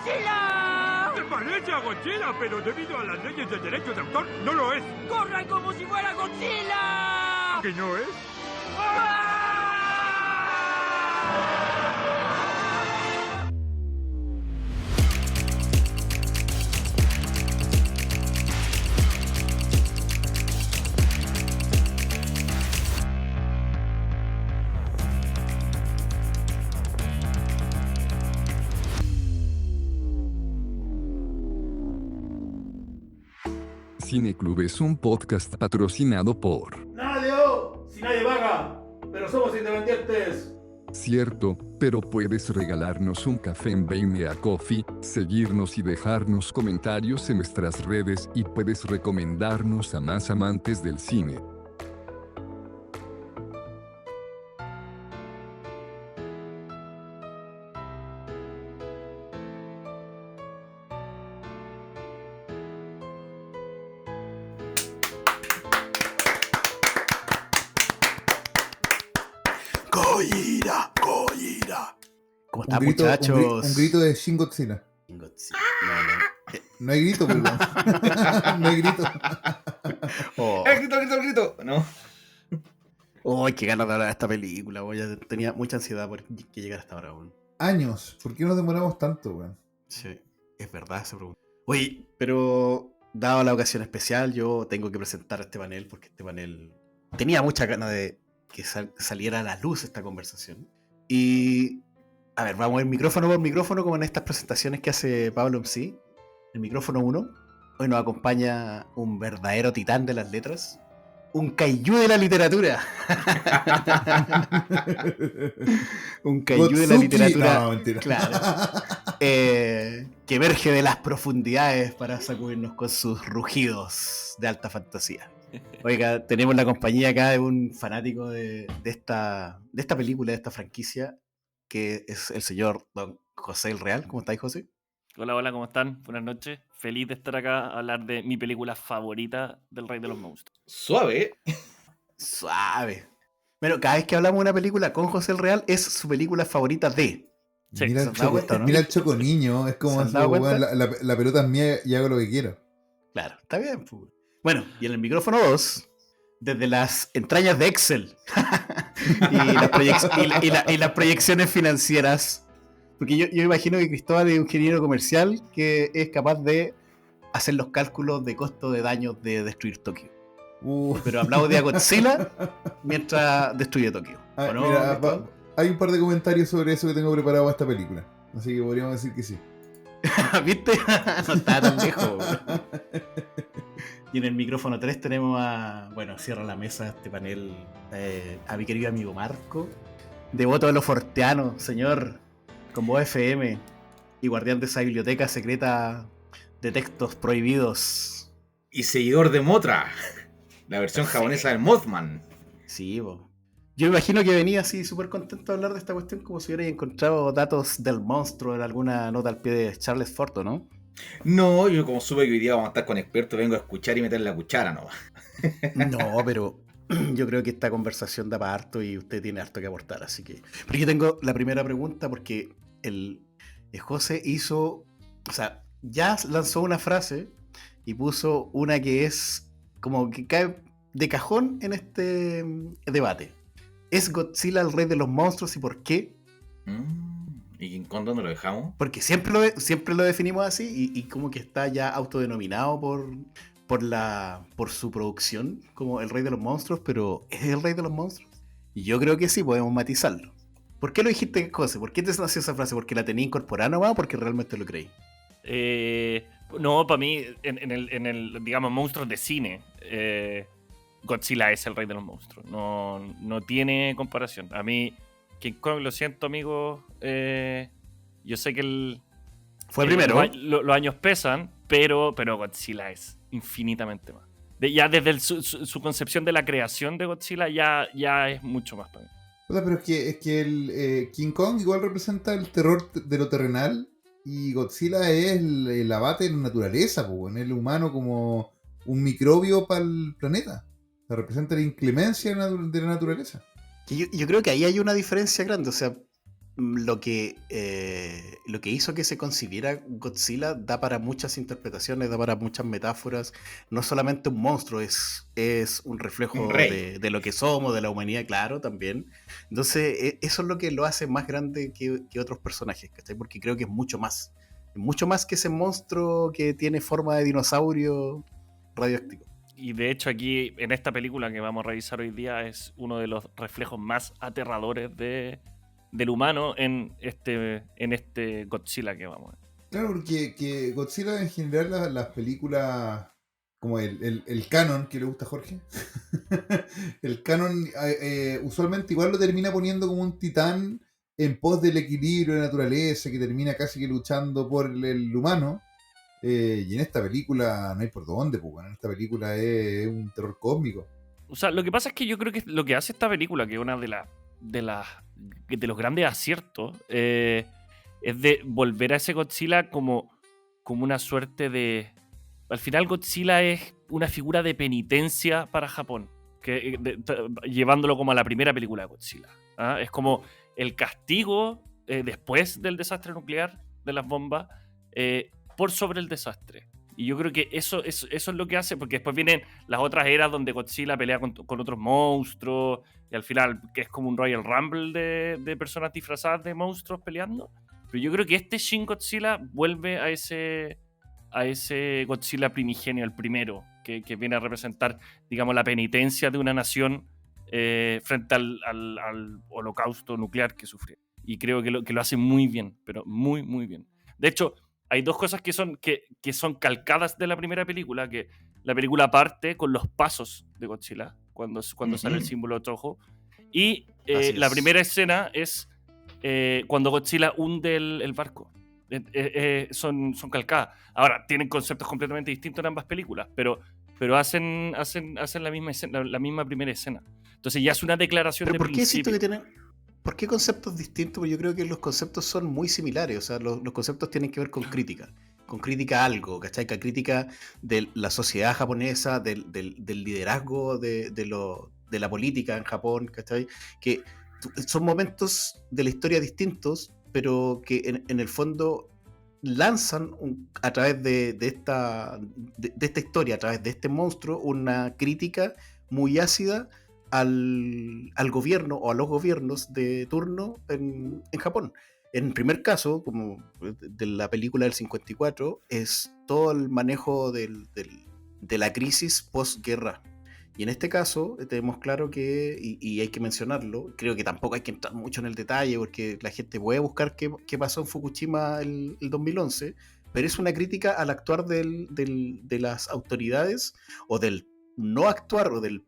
Godzilla! ¡Se parece a Godzilla, pero debido a las leyes de derechos de autor, no lo es! ¡Corran como si fuera Godzilla! ¿Que no es? Cineclub es un podcast patrocinado por... ¡Nadie! Si nadie paga, pero somos independientes. Cierto, pero puedes regalarnos un café en Buy Me a Coffee, seguirnos y dejarnos comentarios en nuestras redes y puedes recomendarnos a más amantes del cine. Gojira, Gojira. ¿Cómo están, grito, muchachos? Un grito de Shin Godzilla. Godzilla. No. No hay grito, perdón. No hay grito. Oh. El grito, ¿no? Oh, qué ganas de hablar de esta película. Ya tenía mucha ansiedad por que llegara hasta ahora. Weón. Años. ¿Por qué nos demoramos tanto, weón? Sí, es verdad esa pregunta. Oye, pero dado la ocasión especial, yo tengo que presentar este panel porque este panel tenía mucha ganas de que saliera a la luz esta conversación. Y, a ver, vamos a ir micrófono por micrófono como en estas presentaciones que hace Pablo MC. El micrófono 1. Hoy nos acompaña un verdadero titán de las letras. Un kaiju de la literatura. Un kaiju de la Gotsuki. literatura. No, mentira. Claro. Que emerge de las profundidades para sacudirnos con sus rugidos de alta fantasía. Oiga, tenemos la compañía acá de un fanático de esta película, de esta franquicia, que es el señor Don José el Real. ¿Cómo estáis, José? Hola, hola, ¿cómo están? Buenas noches. Feliz de estar acá a hablar de mi película favorita del Rey de los Monstruos. Suave. Suave. Bueno, cada vez que hablamos de una película con José el Real, es su película favorita de... Sí, Mira, ¿se han dado cuenta, no? mira el choco niño. Es como ¿Se han así, dado weón, cuenta? la pelota es mía y hago lo que quiero. Claro, está bien. Pues. Bueno, y en el micrófono 2, desde las entrañas de Excel y las proyecciones financieras, porque yo imagino que Cristóbal es un ingeniero comercial que es capaz de hacer los cálculos de costo de daños de destruir Tokio. Pero hablamos de Godzilla mientras destruye Tokio. ¿O no, Mira, Cristóbal? hay un par de comentarios sobre eso que tengo preparado para esta película. Así que podríamos decir que sí. ¿Viste? No está tan lejos. Y en el micrófono 3 tenemos a... Bueno, cierra la mesa este panel a mi querido amigo Marco, devoto de los forteanos, señor, con voz FM y guardián de esa biblioteca secreta de textos prohibidos. Y seguidor de Mothra, la versión japonesa del Mothman. Sí, bo. Yo imagino que venía así súper contento de hablar de esta cuestión como si hubiera encontrado datos del monstruo en alguna nota al pie de Charles Forto, ¿no? No, yo como supe que hoy día vamos a estar con expertos, vengo a escuchar y meter la cuchara nomás. No, pero yo creo que esta conversación da para harto y usted tiene harto que aportar, así que... Pero yo tengo la primera pregunta porque el José hizo... O sea, ya lanzó una frase y puso una que es como que cae de cajón en este debate. ¿Es Godzilla el rey de los monstruos y por qué? ¿Y con dónde lo dejamos? Porque siempre lo definimos así y como que está ya autodenominado por su producción como el rey de los monstruos, pero ¿es el rey de los monstruos? Y yo creo que sí, podemos matizarlo. ¿Por qué lo dijiste, José? ¿Por qué te nació esa frase? ¿Porque la tenía incorporada nomás o porque realmente lo creí? No, para mí, en el, digamos, monstruos de cine, Godzilla es el rey de los monstruos. No tiene comparación. A mí, King Kong, lo siento, amigo. Yo sé que Fue primero. Los años pesan, pero Godzilla es infinitamente más. Ya desde su concepción de la creación de Godzilla ya es mucho más para mí. Pero es que el King Kong igual representa el terror de lo terrenal y Godzilla es el abate de la naturaleza, pues, el humano como un microbio para el planeta. O sea, representa la inclemencia de la naturaleza. Yo creo que ahí hay una diferencia grande. O sea, lo que hizo que se concibiera Godzilla da para muchas interpretaciones, da para muchas metáforas. No solamente un monstruo, es un Un reflejo rey. de lo que somos, de la humanidad, claro, también. Entonces, eso es lo que lo hace más grande que otros personajes, ¿cachai? Porque creo que es mucho más que ese monstruo que tiene forma de dinosaurio radioactivo. Y de hecho aquí, en esta película que vamos a revisar hoy día, es uno de los reflejos más aterradores del humano en este Godzilla que vamos a ver. Claro, porque que Godzilla en general, las películas, como el canon que le gusta a Jorge, el canon usualmente igual lo termina poniendo como un titán en pos del equilibrio de la naturaleza, que termina casi que luchando por el humano. Y en esta película no hay por dónde, pues, bueno, en esta película es un terror cósmico. O sea, lo que pasa es que yo creo que lo que hace esta película, que es una de los grandes aciertos, es de volver a ese Godzilla como una suerte de... Al final Godzilla es una figura de penitencia para Japón, llevándolo como a la primera película de Godzilla. ¿Ah? Es como el castigo después del desastre nuclear, de las bombas, por sobre el desastre. Y yo creo que eso es lo que hace, porque después vienen las otras eras donde Godzilla pelea con otros monstruos, y al final, que es como un Royal Rumble de personas disfrazadas de monstruos peleando. Pero yo creo que este Shin Godzilla vuelve a ese Godzilla primigenio, el primero, que viene a representar, digamos, la penitencia de una nación frente al holocausto nuclear que sufrió. Y creo que lo hace muy bien, pero muy, muy bien. De hecho, hay dos cosas que son calcadas de la primera película, que la película parte con los pasos de Godzilla, cuando sale el símbolo Toho, y la primera escena es cuando Godzilla hunde el barco. Son calcadas. Ahora, tienen conceptos completamente distintos en ambas películas, pero hacen la misma escena, la misma primera escena. Entonces ya es una declaración Pero de ¿por qué siento principio. que tienen... ¿Por qué conceptos distintos? Porque yo creo que los conceptos son muy similares. O sea, los conceptos tienen que ver con crítica a algo, ¿cachai? Con crítica de la sociedad japonesa, del liderazgo de la política en Japón, ¿cachai? Que son momentos de la historia distintos, pero que en el fondo lanzan a través de esta historia, a través de este monstruo, una crítica muy ácida al gobierno o a los gobiernos de turno en Japón. En el primer caso, como de la película del 54, es todo el manejo de la crisis postguerra. Y en este caso tenemos claro que, y hay que mencionarlo, creo que tampoco hay que entrar mucho en el detalle porque la gente puede buscar qué pasó en Fukushima el 2011, pero es una crítica al actuar de las autoridades o del no actuar o de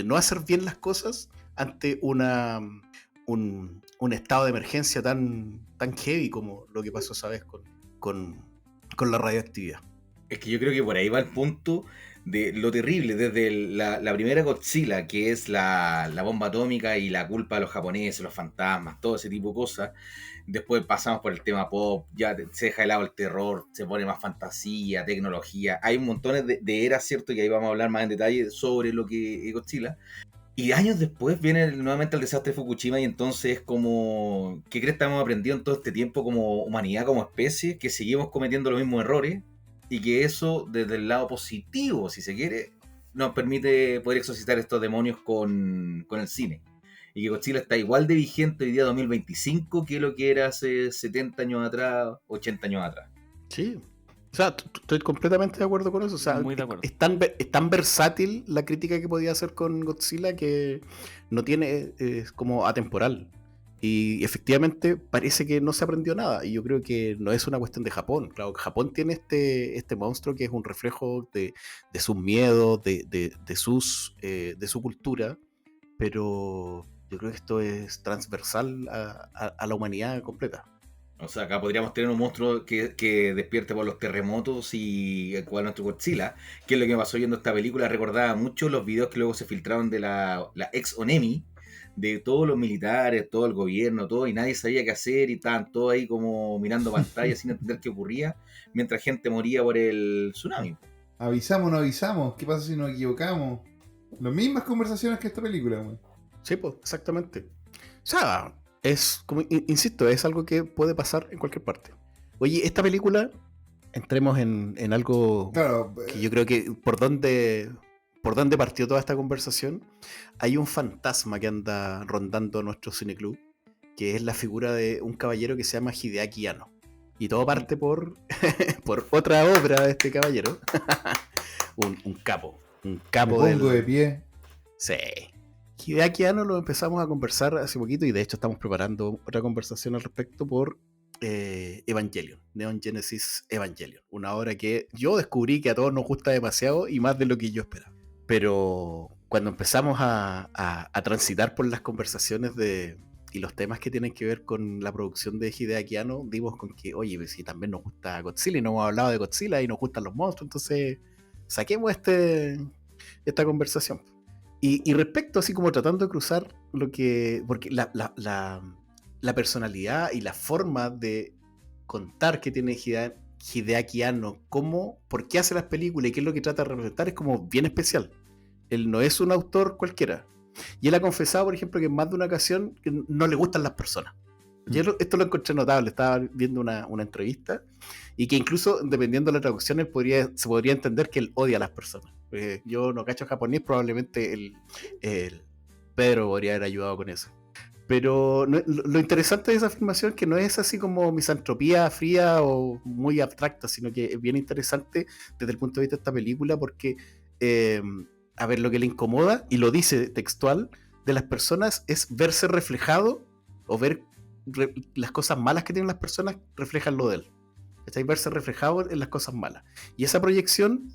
no hacer bien las cosas ante un estado de emergencia tan heavy como lo que pasó esa vez con la radioactividad. Es que yo creo que por ahí va el punto de lo terrible, desde la primera Godzilla, que es la bomba atómica y la culpa de los japoneses, los fantasmas, todo ese tipo de cosas. Después pasamos por el tema pop, ya se deja de lado el terror, se pone más fantasía, tecnología. Hay un montón de eras, ¿cierto? Que ahí vamos a hablar más en detalle sobre lo que es Godzilla. Y años después viene nuevamente el desastre de Fukushima y entonces es como... ¿Qué crees que hemos aprendido en todo este tiempo como humanidad, como especie? Que seguimos cometiendo los mismos errores y que eso, desde el lado positivo, si se quiere, nos permite poder exorcizar estos demonios con el cine. Y que Godzilla está igual de vigente hoy día 2025 que lo que era hace 70 años atrás, 80 años atrás. Sí. O sea, estoy completamente de acuerdo con eso. O sea, Muy de acuerdo. es tan versátil la crítica que podía hacer con Godzilla que no tiene, es como atemporal. Y efectivamente parece que no se aprendió nada. Y yo creo que no es una cuestión de Japón. Claro, Japón tiene este monstruo que es un reflejo de sus miedos, de su cultura. Pero yo creo que esto es transversal a la humanidad completa. O sea, acá podríamos tener un monstruo que despierte por los terremotos y el cual nuestro Godzilla, que es lo que me pasó viendo esta película. Recordaba mucho los videos que luego se filtraron de la ex ONEMI, de todos los militares, todo el gobierno, todo, y nadie sabía qué hacer y estaban todos ahí como mirando pantalla sin entender qué ocurría, mientras gente moría por el tsunami. Avisamos, no avisamos. ¿Qué pasa si nos equivocamos? Las mismas conversaciones que esta película, güey. Sí, pues, exactamente. O sea, Es, como insisto, es algo que puede pasar en cualquier parte. Oye, esta película, entremos en algo Claro, que yo creo que por dónde partió toda esta conversación. Hay un fantasma que anda rondando nuestro cineclub, que es la figura de un caballero que se llama Hideaki Anno. Y todo parte por, por otra obra de este caballero. un capo. Un me capo pongo de pie. Sí. Hideaki Anno lo empezamos a conversar hace poquito y de hecho estamos preparando otra conversación al respecto por Evangelion, Neon Genesis Evangelion. Una obra que yo descubrí que a todos nos gusta demasiado y más de lo que yo esperaba. Pero cuando empezamos a transitar por las conversaciones y los temas que tienen que ver con la producción de Hideaki Anno, dimos con que, oye, pues si también nos gusta Godzilla y no hemos hablado de Godzilla y nos gustan los monstruos, entonces saquemos esta conversación. Y respecto, así como tratando de cruzar lo que. Porque la personalidad y la forma de contar que tiene Hideaki Anno, por qué hace las películas y qué es lo que trata de representar, es como bien especial. Él no es un autor cualquiera. Y él ha confesado, por ejemplo, que en más de una ocasión que no le gustan las personas. Esto lo encontré notable, estaba viendo una entrevista y que incluso dependiendo de la traducción se podría entender que él odia a las personas. Yo no cacho japonés, probablemente el Pedro podría haber ayudado con eso. Pero lo interesante de esa afirmación es que no es así como misantropía fría o muy abstracta, sino que es bien interesante desde el punto de vista de esta película porque, a ver, lo que le incomoda, y lo dice textual, de las personas es verse reflejado o ver las cosas malas que tienen las personas reflejan lo de él. ¿Cachai? Verse reflejado en las cosas malas. Y esa proyección,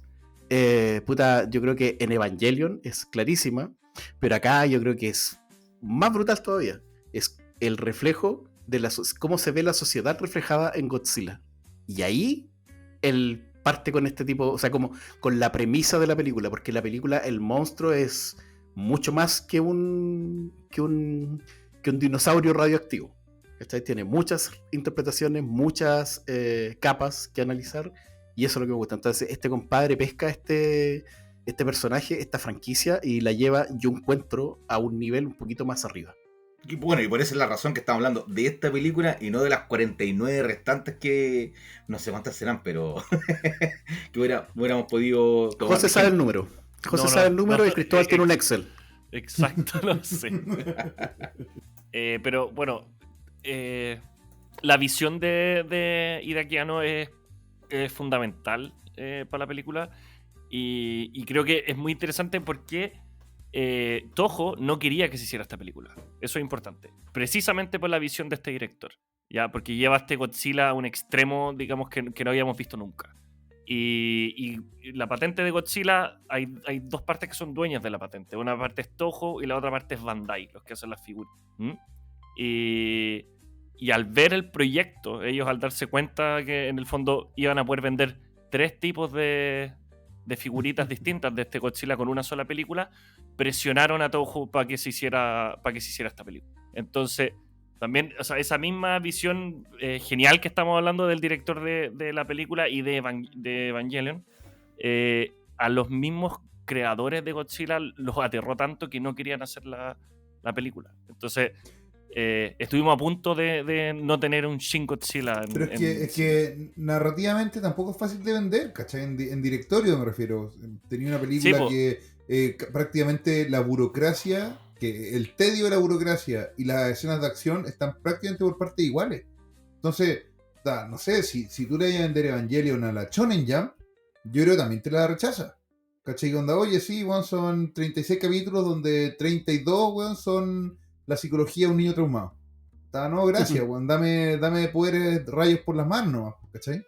yo creo que en Evangelion es clarísima, pero acá yo creo que es más brutal todavía. Es el reflejo de cómo se ve la sociedad reflejada en Godzilla. Y ahí él parte con este tipo, o sea, como con la premisa de la película, porque la película, el monstruo es mucho más que un dinosaurio radioactivo. Tiene muchas interpretaciones, muchas capas que analizar, y eso es lo que me gusta. Entonces, este compadre pesca este personaje, esta franquicia, y la lleva, yo encuentro, a un nivel un poquito más arriba. Y bueno, y por eso es la razón que estamos hablando de esta película y no de las 49 restantes que no sé cuántas serán, pero que hubiéramos podido tomar. José sabe el número. José sabe el número y Cristóbal tiene un Excel. Exacto, lo sé. Pero bueno, la visión de Hideaki Anno es fundamental para la película y creo que es muy interesante porque Toho no quería que se hiciera esta película. Eso es importante. Precisamente por la visión de este director, ¿ya? Porque lleva este Godzilla a un extremo, digamos, que no habíamos visto nunca. Y la patente de Godzilla, hay dos partes que son dueñas de la patente. Una parte es Toho y la otra parte es Bandai, los que hacen las figuras. Y al ver el proyecto, ellos al darse cuenta que en el fondo iban a poder vender 3 tipos de figuritas distintas de este Godzilla con una sola película, presionaron a Toho para que se hiciera esta película. Entonces, también, o sea, esa misma visión genial que estamos hablando del director de la película y de Evangelion, a los mismos creadores de Godzilla los aterró tanto que no querían hacer la película. Entonces, estuvimos a punto de no tener un Shin Godzilla. Pero es que narrativamente tampoco es fácil de vender, ¿cachai? En directorio me refiero. Tenía una película que prácticamente la burocracia, que el tedio de la burocracia y las escenas de acción están prácticamente por partes iguales. Entonces, no sé, si tú le vas a vender Evangelion a la Shonen Jump, yo creo que también te la rechaza. ¿Cachai? Onda, oye, sí, bueno, son 36 capítulos donde 32, bueno, son la psicología de un niño traumado. No, gracias, weón. Dame poderes, rayos por las manos nomás, ¿cachai?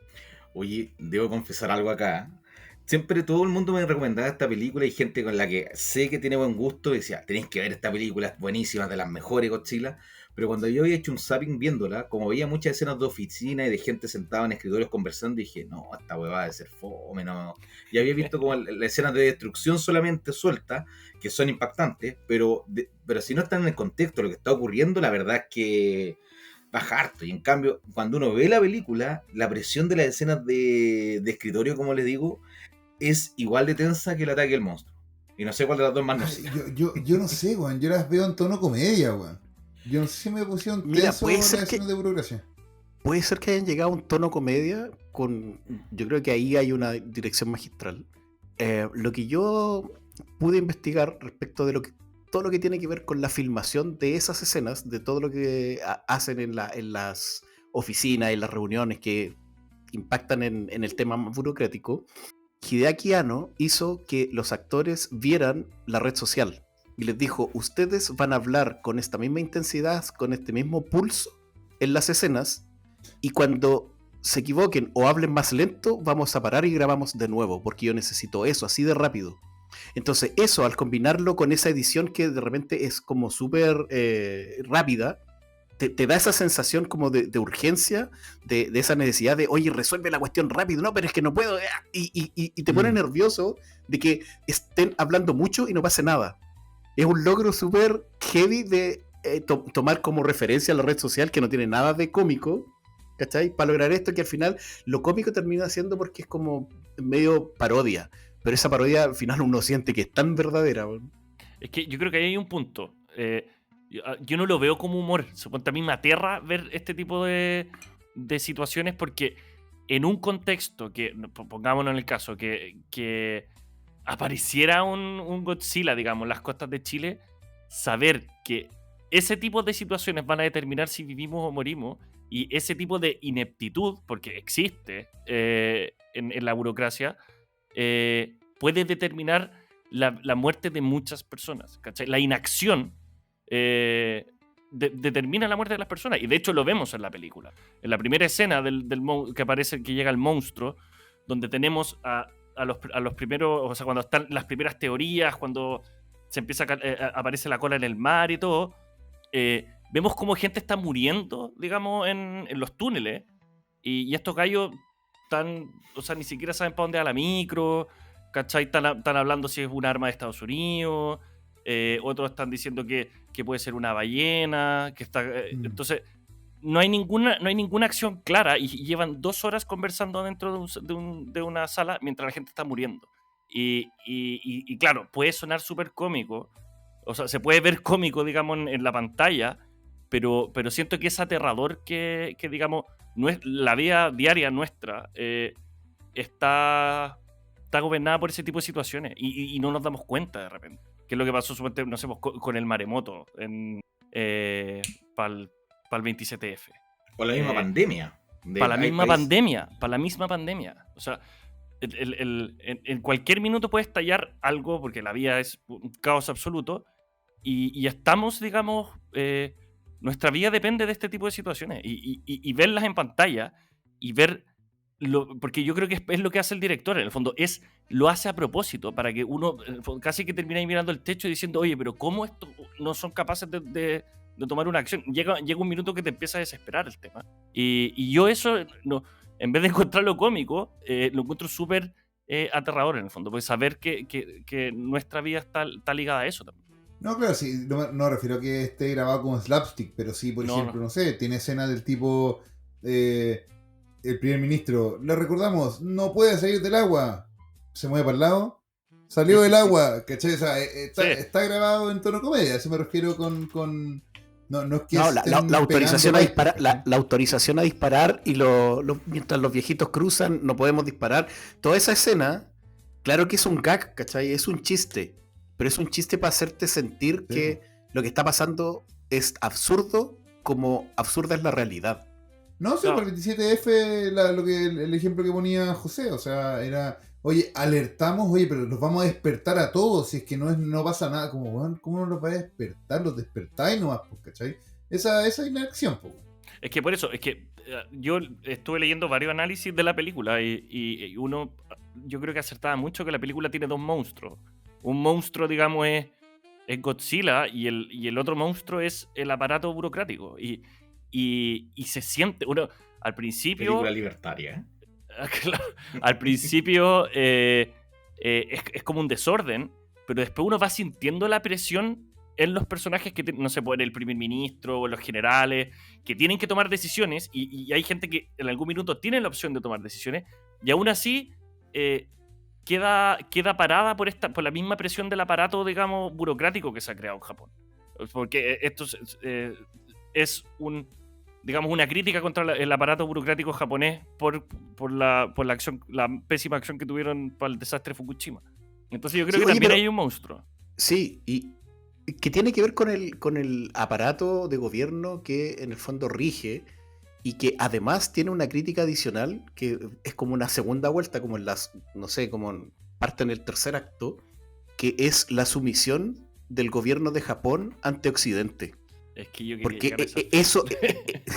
Oye, debo confesar algo acá. Siempre todo el mundo me recomendaba esta película y gente con la que sé que tiene buen gusto y decía, tenéis que ver esta película, es buenísima, de las mejores Godzilla. Pero cuando yo había hecho un zapping viéndola, como veía muchas escenas de oficina y de gente sentada en escritorios conversando, dije, no, esta huevada debe ser fome, no. Y había visto como las escenas de destrucción solamente sueltas, que son impactantes, pero si no están en el contexto de lo que está ocurriendo, la verdad es que baja harto. Y en cambio, cuando uno ve la película, la presión de las escenas de escritorio, como les digo, es igual de tensa que el ataque del monstruo. Y no sé cuál de las dos más nociva. Yo no sé, weón. Yo las veo en tono comedia, weón. Yo no sé si me pusieron Mira, tenso puede las ser que- escenas de burocracia. Puede ser que hayan llegado a un tono comedia yo creo que ahí hay una dirección magistral. Lo que yo pude investigar respecto de todo lo que tiene que ver con la filmación de esas escenas, de todo lo que hacen en las oficinas, en las reuniones que impactan en el tema más burocrático, Hideaki Anno hizo que los actores vieran la red social y les dijo, ustedes van a hablar con esta misma intensidad, con este mismo pulso en las escenas, y cuando se equivoquen o hablen más lento, vamos a parar y grabamos de nuevo, porque yo necesito eso, así de rápido. Entonces eso, al combinarlo con esa edición que de repente es como súper rápida, te da esa sensación como de urgencia, de esa necesidad de, oye, resuelve la cuestión rápido, no, pero es que no puedo, y te pone nervioso de que estén hablando mucho y no pase nada. Es un logro súper heavy de tomar como referencia a la red social, que no tiene nada de cómico, ¿cachai? Para lograr esto, que al final lo cómico termina siendo porque es como medio parodia, pero esa parodia al final uno siente que es tan verdadera. Es que yo creo que ahí hay un punto. Yo no lo veo como humor. Suponte, a mí me aterra ver este tipo de situaciones porque en un contexto que, pongámonos en el caso, que apareciera un Godzilla, digamos, en las costas de Chile, saber que ese tipo de situaciones van a determinar si vivimos o morimos, y ese tipo de ineptitud, porque existe en la burocracia, puede determinar la muerte de muchas personas, ¿cachai? La inacción determina la muerte de las personas, y de hecho lo vemos en la película. En la primera escena que aparece, que llega el monstruo, donde tenemos a los primeros, o sea, cuando están las primeras teorías, cuando se empieza aparece la cola en el mar y todo, vemos cómo gente está muriendo, digamos, en los túneles, y estos gallos o sea, ni siquiera saben para dónde va la micro, ¿cachai? Están hablando si es un arma de Estados Unidos, otros están diciendo que puede ser una ballena, que está... Entonces, no hay ninguna acción clara, y llevan 2 horas conversando dentro de una sala mientras la gente está muriendo. Y claro, puede sonar súper cómico, o sea, se puede ver cómico, digamos, en la pantalla, pero siento que es aterrador que digamos, la vida diaria nuestra está gobernada por ese tipo de situaciones, y no nos damos cuenta de repente. Que es lo que pasó, suponte, no sé, con el maremoto para el 27F. O la misma pandemia. Para la misma pandemia. O sea, en cualquier minuto puede estallar algo, porque la vida es un caos absoluto, y estamos, digamos, nuestra vida depende de este tipo de situaciones, y verlas en pantalla, y ver porque yo creo que es lo que hace el director, en el fondo, lo hace a propósito, para que uno casi que termine ahí mirando el techo y diciendo, oye, pero ¿cómo esto no son capaces de tomar una acción? Llega un minuto que te empieza a desesperar el tema. Y yo eso, no, en vez de encontrarlo cómico, lo encuentro súper aterrador, en el fondo, porque saber que nuestra vida está ligada a eso también. No, claro, sí, no me refiero a que esté grabado como slapstick, pero sí, por ejemplo, no sé, tiene escenas del tipo... el primer ministro, le recordamos, no puede salir del agua, se mueve para el lado, salió del agua, ¿cachai? O sea, está grabado en tono comedia, a eso me refiero con no es que no, la autorización a disparar, la autorización a disparar, y mientras los viejitos cruzan no podemos disparar. Toda esa escena, claro que es un gag, ¿cachai? Es un chiste, pero es un chiste para hacerte sentir que lo que está pasando es absurdo, como absurda es la realidad. No, sí, por el 27F, el ejemplo que ponía José, o sea, era, oye, alertamos, oye, pero los vamos a despertar a todos, si es que no pasa nada, como, bueno, ¿cómo no los va a despertar? Los despertáis nomás, pues, ¿cachai? Esa inacción, pues. Es que por eso, es que yo estuve leyendo varios análisis de la película, y uno, yo creo que acertaba mucho que la película tiene 2 monstruos. Un monstruo, digamos, es Godzilla, y el otro monstruo es el aparato burocrático, y se siente, uno al principio... Película libertaria, Claro, al principio es como un desorden, pero después uno va sintiendo la presión en los personajes que, no sé, por el primer ministro o los generales, que tienen que tomar decisiones, y hay gente que en algún minuto tiene la opción de tomar decisiones, y aún así queda parada por la misma presión del aparato, digamos, burocrático que se ha creado en Japón. Porque esto es digamos, una crítica contra el aparato burocrático japonés por la acción, la pésima acción que tuvieron para el desastre de Fukushima. Entonces yo creo Sí, que oye, también pero- hay un monstruo. Sí, y que tiene que ver con el aparato de gobierno que en el fondo rige y que además tiene una crítica adicional que es como una segunda vuelta, como en las, no sé, como parte en el tercer acto, que es la sumisión del gobierno de Japón ante Occidente. Es que yo quería Porque llegar a eso.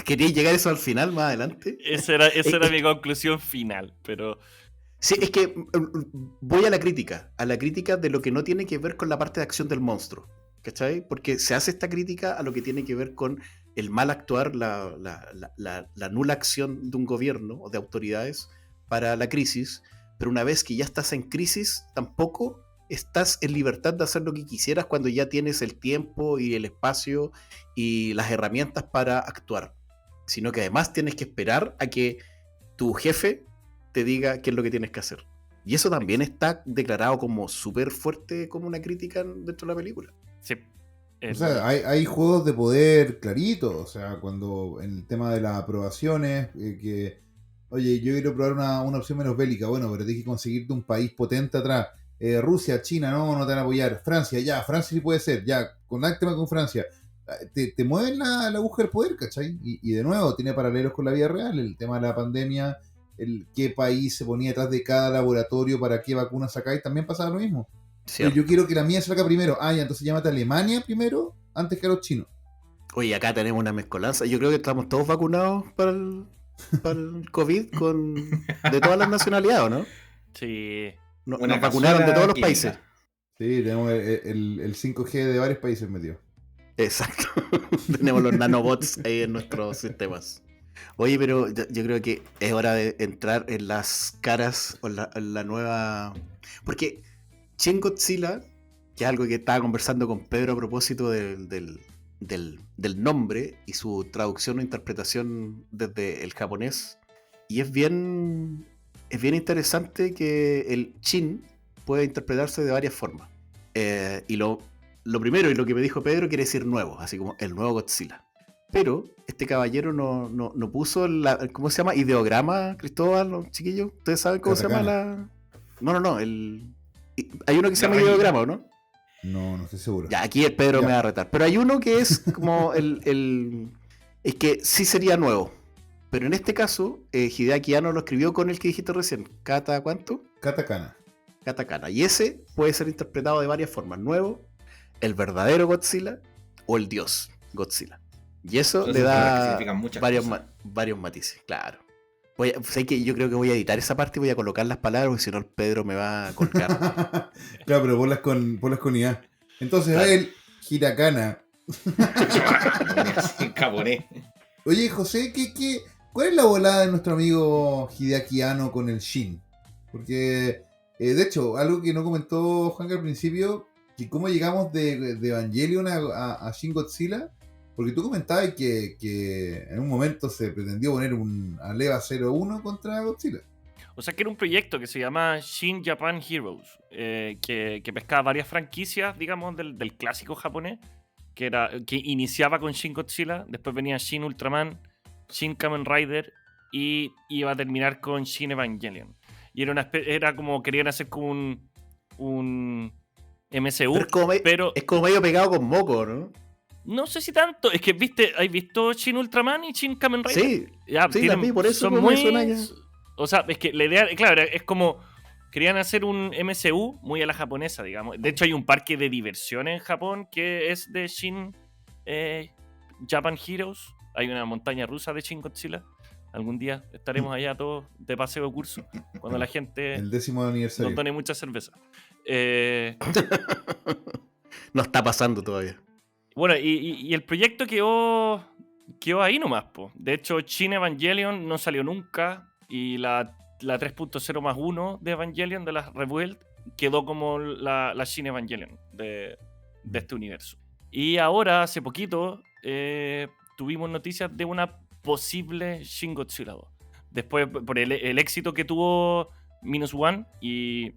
quería llegar a eso al final, más adelante. Esa era mi conclusión final, pero Sí, es que voy a la crítica de lo que no tiene que ver con la parte de acción del monstruo, ¿cachai? Porque se hace esta crítica a lo que tiene que ver con el mal actuar, la nula acción de un gobierno o de autoridades para la crisis, pero una vez que ya estás en crisis, tampoco estás en libertad de hacer lo que quisieras cuando ya tienes el tiempo y el espacio y las herramientas para actuar, sino que además tienes que esperar a que tu jefe te diga qué es lo que tienes que hacer. Y eso también está declarado como súper fuerte como una crítica dentro de la película. sí. O sea, hay juegos de poder claritos, o sea, cuando en el tema de las aprobaciones, oye, yo quiero probar una opción menos bélica, bueno, pero tienes que conseguirte un país potente atrás. Rusia, China, no te van a apoyar. Francia, ya, Francia sí puede ser, ya, conáctame con Francia. Te mueven la aguja del poder, ¿cachai? Y de nuevo, tiene paralelos con la vida real, el tema de la pandemia, el qué país se ponía detrás de cada laboratorio para qué vacunas sacáis, también pasaba lo mismo. Pero yo quiero que la mía salga primero. Ah, ya, entonces llámate a Alemania primero, antes que a los chinos. Oye, acá tenemos una mezcolanza. Yo creo que estamos todos vacunados para el COVID de todas las nacionalidades, ¿o no? Sí. Nos Una vacunaron de cazuela todos los química. países. Sí, tenemos el 5G de varios países metido. Exacto. Tenemos los nanobots ahí en nuestros sistemas. Oye, pero yo creo que es hora de entrar en las caras o en la nueva... Porque Shin Godzilla, que es algo que estaba conversando con Pedro a propósito del nombre y su traducción o interpretación desde el japonés, y es bien interesante que el Shin puede interpretarse de varias formas. Y lo primero, y lo que me dijo Pedro, quiere decir nuevo, así como el nuevo Godzilla. Pero este caballero no puso ¿cómo se llama? Ideograma, Cristóbal, ¿no, chiquillos? ¿Ustedes saben cómo se llama la...? No, hay uno que se La llama rayita. ideograma, ¿o no? No estoy seguro. Ya, aquí el Pedro Ya. me va a retar. Pero hay uno que es como es que sí sería nuevo. Pero en este caso, Hideaki Anno lo escribió con el que dijiste recién. ¿Kata cuánto? Katakana. Katakana. Y ese puede ser interpretado de varias formas. Nuevo, el verdadero Godzilla o el dios Godzilla. Y eso Son le palabras que da significan muchas varios, cosas. varios matices, claro. Sé que yo creo que voy a editar esa parte y voy a colocar las palabras, porque si no el Pedro me va a colgar. Claro, pero ponlas con IA. Entonces, Claro. el Hirakana. Así en japonés. Oye, José, ¿cuál es la volada de nuestro amigo Hideaki Anno con el Shin? Porque, de hecho, algo que no comentó Juan al principio, que cómo llegamos de Evangelion a Shin Godzilla, porque tú comentabas que en un momento se pretendió poner un Aleva 01 contra Godzilla. O sea, que era un proyecto que se llama Shin Japan Heroes, que pescaba varias franquicias, digamos, del clásico japonés, que iniciaba con Shin Godzilla, después venía Shin Ultraman, Shin Kamen Rider y iba a terminar con Shin Evangelion. Y era como, querían hacer como un MCU, Pero es como medio pegado con moco, ¿no? no sé si tanto, es que ¿has visto Shin Ultraman y Shin Kamen Rider? Sí, Ya, sí, las vi, por eso son como muy... me suena ya. O sea, es que la idea, claro, es como... Querían hacer un MCU muy a la japonesa, digamos. De hecho, hay un parque de diversiones en Japón que es de Shin Japan Heroes. Hay una montaña rusa de Shin Godzilla. Algún día estaremos allá todos de paseo de curso, cuando la gente El 10º aniversario. nos tome mucha cerveza. No está pasando todavía. Bueno, y el proyecto quedó ahí nomás, po. De hecho, Shin Evangelion no salió nunca. Y la 3.0+1 de Evangelion, de la Rebuild, quedó como la Shin Evangelion de este universo. Y ahora, hace poquito, tuvimos noticias de una posible Shin Godzilla 2. Después, por el éxito que tuvo Minus One y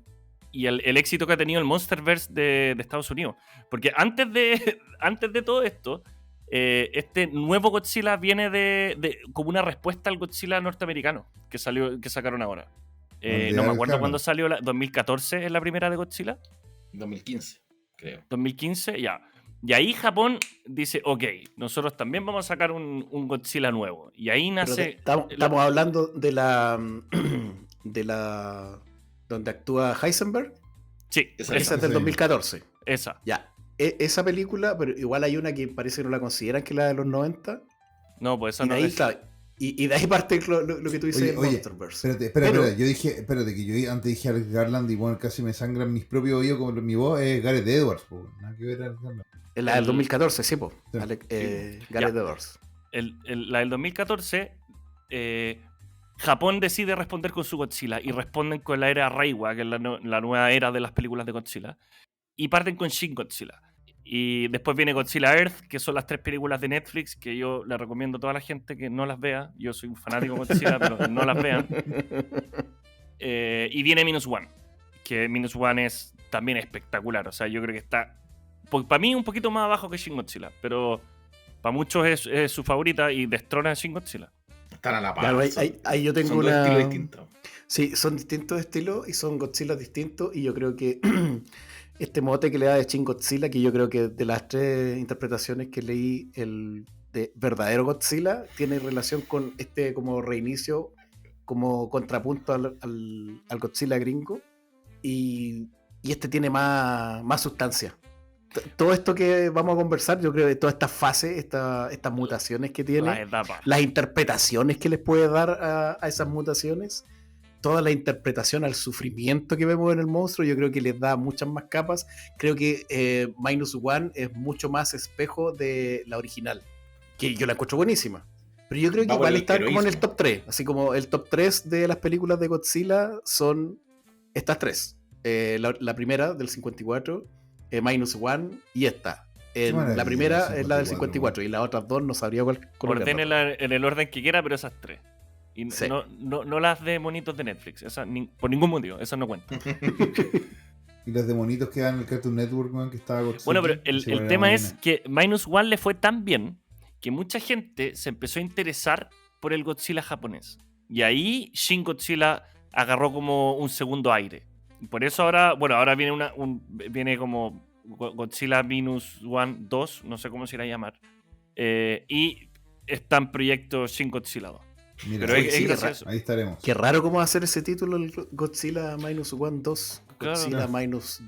y el éxito que ha tenido el Monsterverse de Estados Unidos. Porque antes de todo esto, este nuevo Godzilla viene como una respuesta al Godzilla norteamericano que sacaron ahora. No me acuerdo cuándo salió, 2014 es la primera de Godzilla. 2015, creo. 2015, ya. Y ahí Japón dice, ok, nosotros también vamos a sacar un Godzilla nuevo. Y ahí nace... Estamos hablando de la donde actúa Heisenberg. Sí, esa es del 2014. Esa. Ya. Esa película, pero igual hay una que parece que no la consideran, que es la de los 90. No, pues esa y no de ahí, es. Y de ahí parte lo que tú dices de Monsterverse. Espérate, yo dije, espérate, que yo antes dije Alex Garland y bueno, casi me sangran mis propios oídos como mi voz, es Gareth Edwards, po, nada que ver a Alex Garland. La del 2014, sí, po. Sí. Gareth Edwards. La del 2014, Japón decide responder con su Godzilla y responden con la era Reiwa, que es la nueva era de las películas de Godzilla, y parten con Shin Godzilla. Y después viene Godzilla Earth, que son las 3 películas de Netflix que yo le recomiendo a toda la gente que no las vea. Yo soy un fanático de Godzilla, pero no las vean. Y viene Minus One, que Minus One es también espectacular. O sea, yo creo que está, para mí, un poquito más abajo que Shin Godzilla, pero para muchos es su favorita y destrona a Shin Godzilla. Están a la par. Claro, ahí yo tengo son dos estilos distintos. Sí, son distintos estilos y son Godzilla distintos, y yo creo que este mote que le da de Shin Godzilla, que yo creo que de las 3 interpretaciones que leí, el de verdadero Godzilla tiene relación con este como reinicio, como contrapunto al Godzilla gringo, y este tiene más sustancia. Todo esto que vamos a conversar, yo creo que todas estas fases, estas mutaciones que tiene, las interpretaciones que les puede dar a esas mutaciones, toda la interpretación al sufrimiento que vemos en el monstruo, yo creo que les da muchas más capas. Creo que Minus One es mucho más espejo de la original, que yo la encuentro buenísima. Pero yo creo que igual está como en el top 3, así como el top 3 de las películas de Godzilla son estas 3. La primera del 54, Minus One, y esta. La primera es la del 54 y las otras 2 no sabría cuál. Ordénela en el orden que quiera, pero esas 3. Y sí. no las de monitos de Netflix, esas por ningún motivo, esas no cuentan. Y las de monitos que dan en el Cartoon Network, man, que estaba Godzilla. Bueno, pero el tema es que Minus One le fue tan bien que mucha gente se empezó a interesar por el Godzilla japonés. Y ahí Shin Godzilla agarró como un segundo aire. Por eso ahora viene viene como Godzilla Minus One 2, no sé cómo se irá a llamar. Y está en proyecto Shin Godzilla 2. Mira, pero ahí estaremos. Qué raro cómo va a ser ese título, el Godzilla Minus One 2. Claro, Godzilla Minus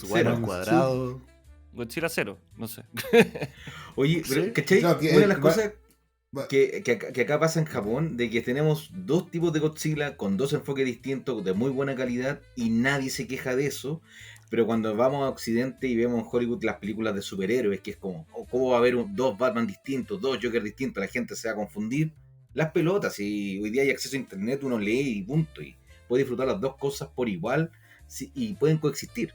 One al cuadrado. Godzilla 0, no sé. Oye, pero, ¿cachai? Una de las cosas que acá pasa en Japón, de que tenemos 2 tipos de Godzilla con 2 enfoques distintos, de muy buena calidad, y nadie se queja de eso. Pero cuando vamos a Occidente y vemos en Hollywood las películas de superhéroes, que es como, ¿cómo va a haber 2 Batman distintos, 2 Joker distintos? La gente se va a confundir las pelotas. Y hoy día hay acceso a internet, uno lee y punto, y puede disfrutar las 2 cosas por igual, y pueden coexistir,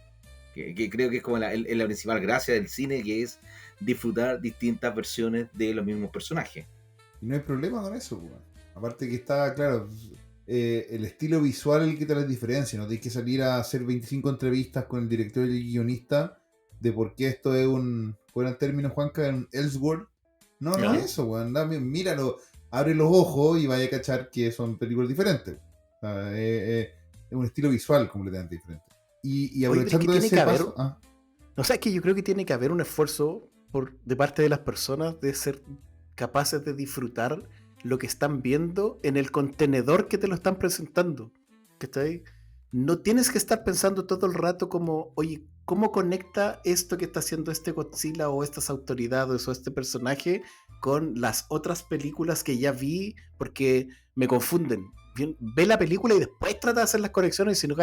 que creo que es como la principal gracia del cine, que es disfrutar distintas versiones de los mismos personajes. Y no hay problema con eso, pues. Aparte que está, claro, el estilo visual el que te las diferencia, no tienes que salir a hacer 25 entrevistas con el director y el guionista de por qué esto es fuera en términos, Juanca, un Elseworld. No es eso, weón. Míralo, abre los ojos y vaya a cachar que son películas diferentes. O sea, es un estilo visual completamente diferente. Y aprovechando ese paso... O sea, es que yo creo que tiene que haber un esfuerzo de parte de las personas de ser capaces de disfrutar lo que están viendo en el contenedor que te lo están presentando. ¿Cachai? No tienes que estar pensando todo el rato como, oye, ¿cómo conecta esto que está haciendo este Godzilla o estas autoridades o este personaje con las otras películas que ya vi? Porque me confunden. Bien, ve la película y después trata de hacer las conexiones, y si no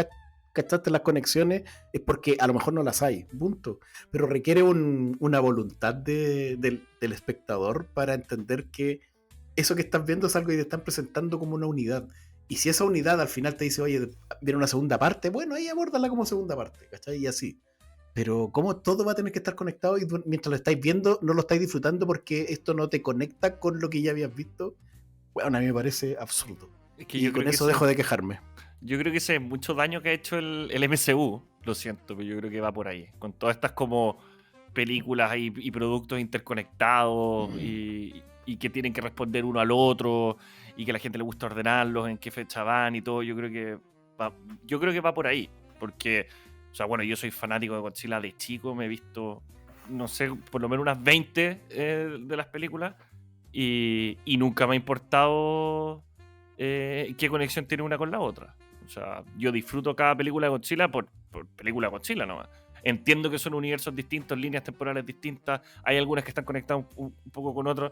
cachaste las conexiones es porque a lo mejor no las hay, punto. Pero requiere una voluntad del espectador para entender que eso que estás viendo es algo que te están presentando como una unidad. Y si esa unidad al final te dice, oye, viene una segunda parte, bueno, ahí abórdala como segunda parte, ¿cachai? Y así. Pero como todo va a tener que estar conectado, y mientras lo estáis viendo no lo estáis disfrutando porque esto no te conecta con lo que ya habías visto, bueno, a mí me parece absurdo. Es que y con eso dejo de quejarme. Yo creo que ese es mucho daño que ha hecho el MCU. Lo siento, pero yo creo que va por ahí. Con todas estas como películas y productos interconectados y que tienen que responder uno al otro y que a la gente le gusta ordenarlos, en qué fecha van y todo. Yo creo que va por ahí. Porque, o sea, bueno, yo soy fanático de Godzilla de chico. Me he visto, no sé, por lo menos unas 20 de las películas. Y nunca me ha importado qué conexión tiene una con la otra. O sea, yo disfruto cada película de Godzilla por película de Godzilla nomás. Entiendo que son universos distintos, líneas temporales distintas, hay algunas que están conectadas un poco con otras,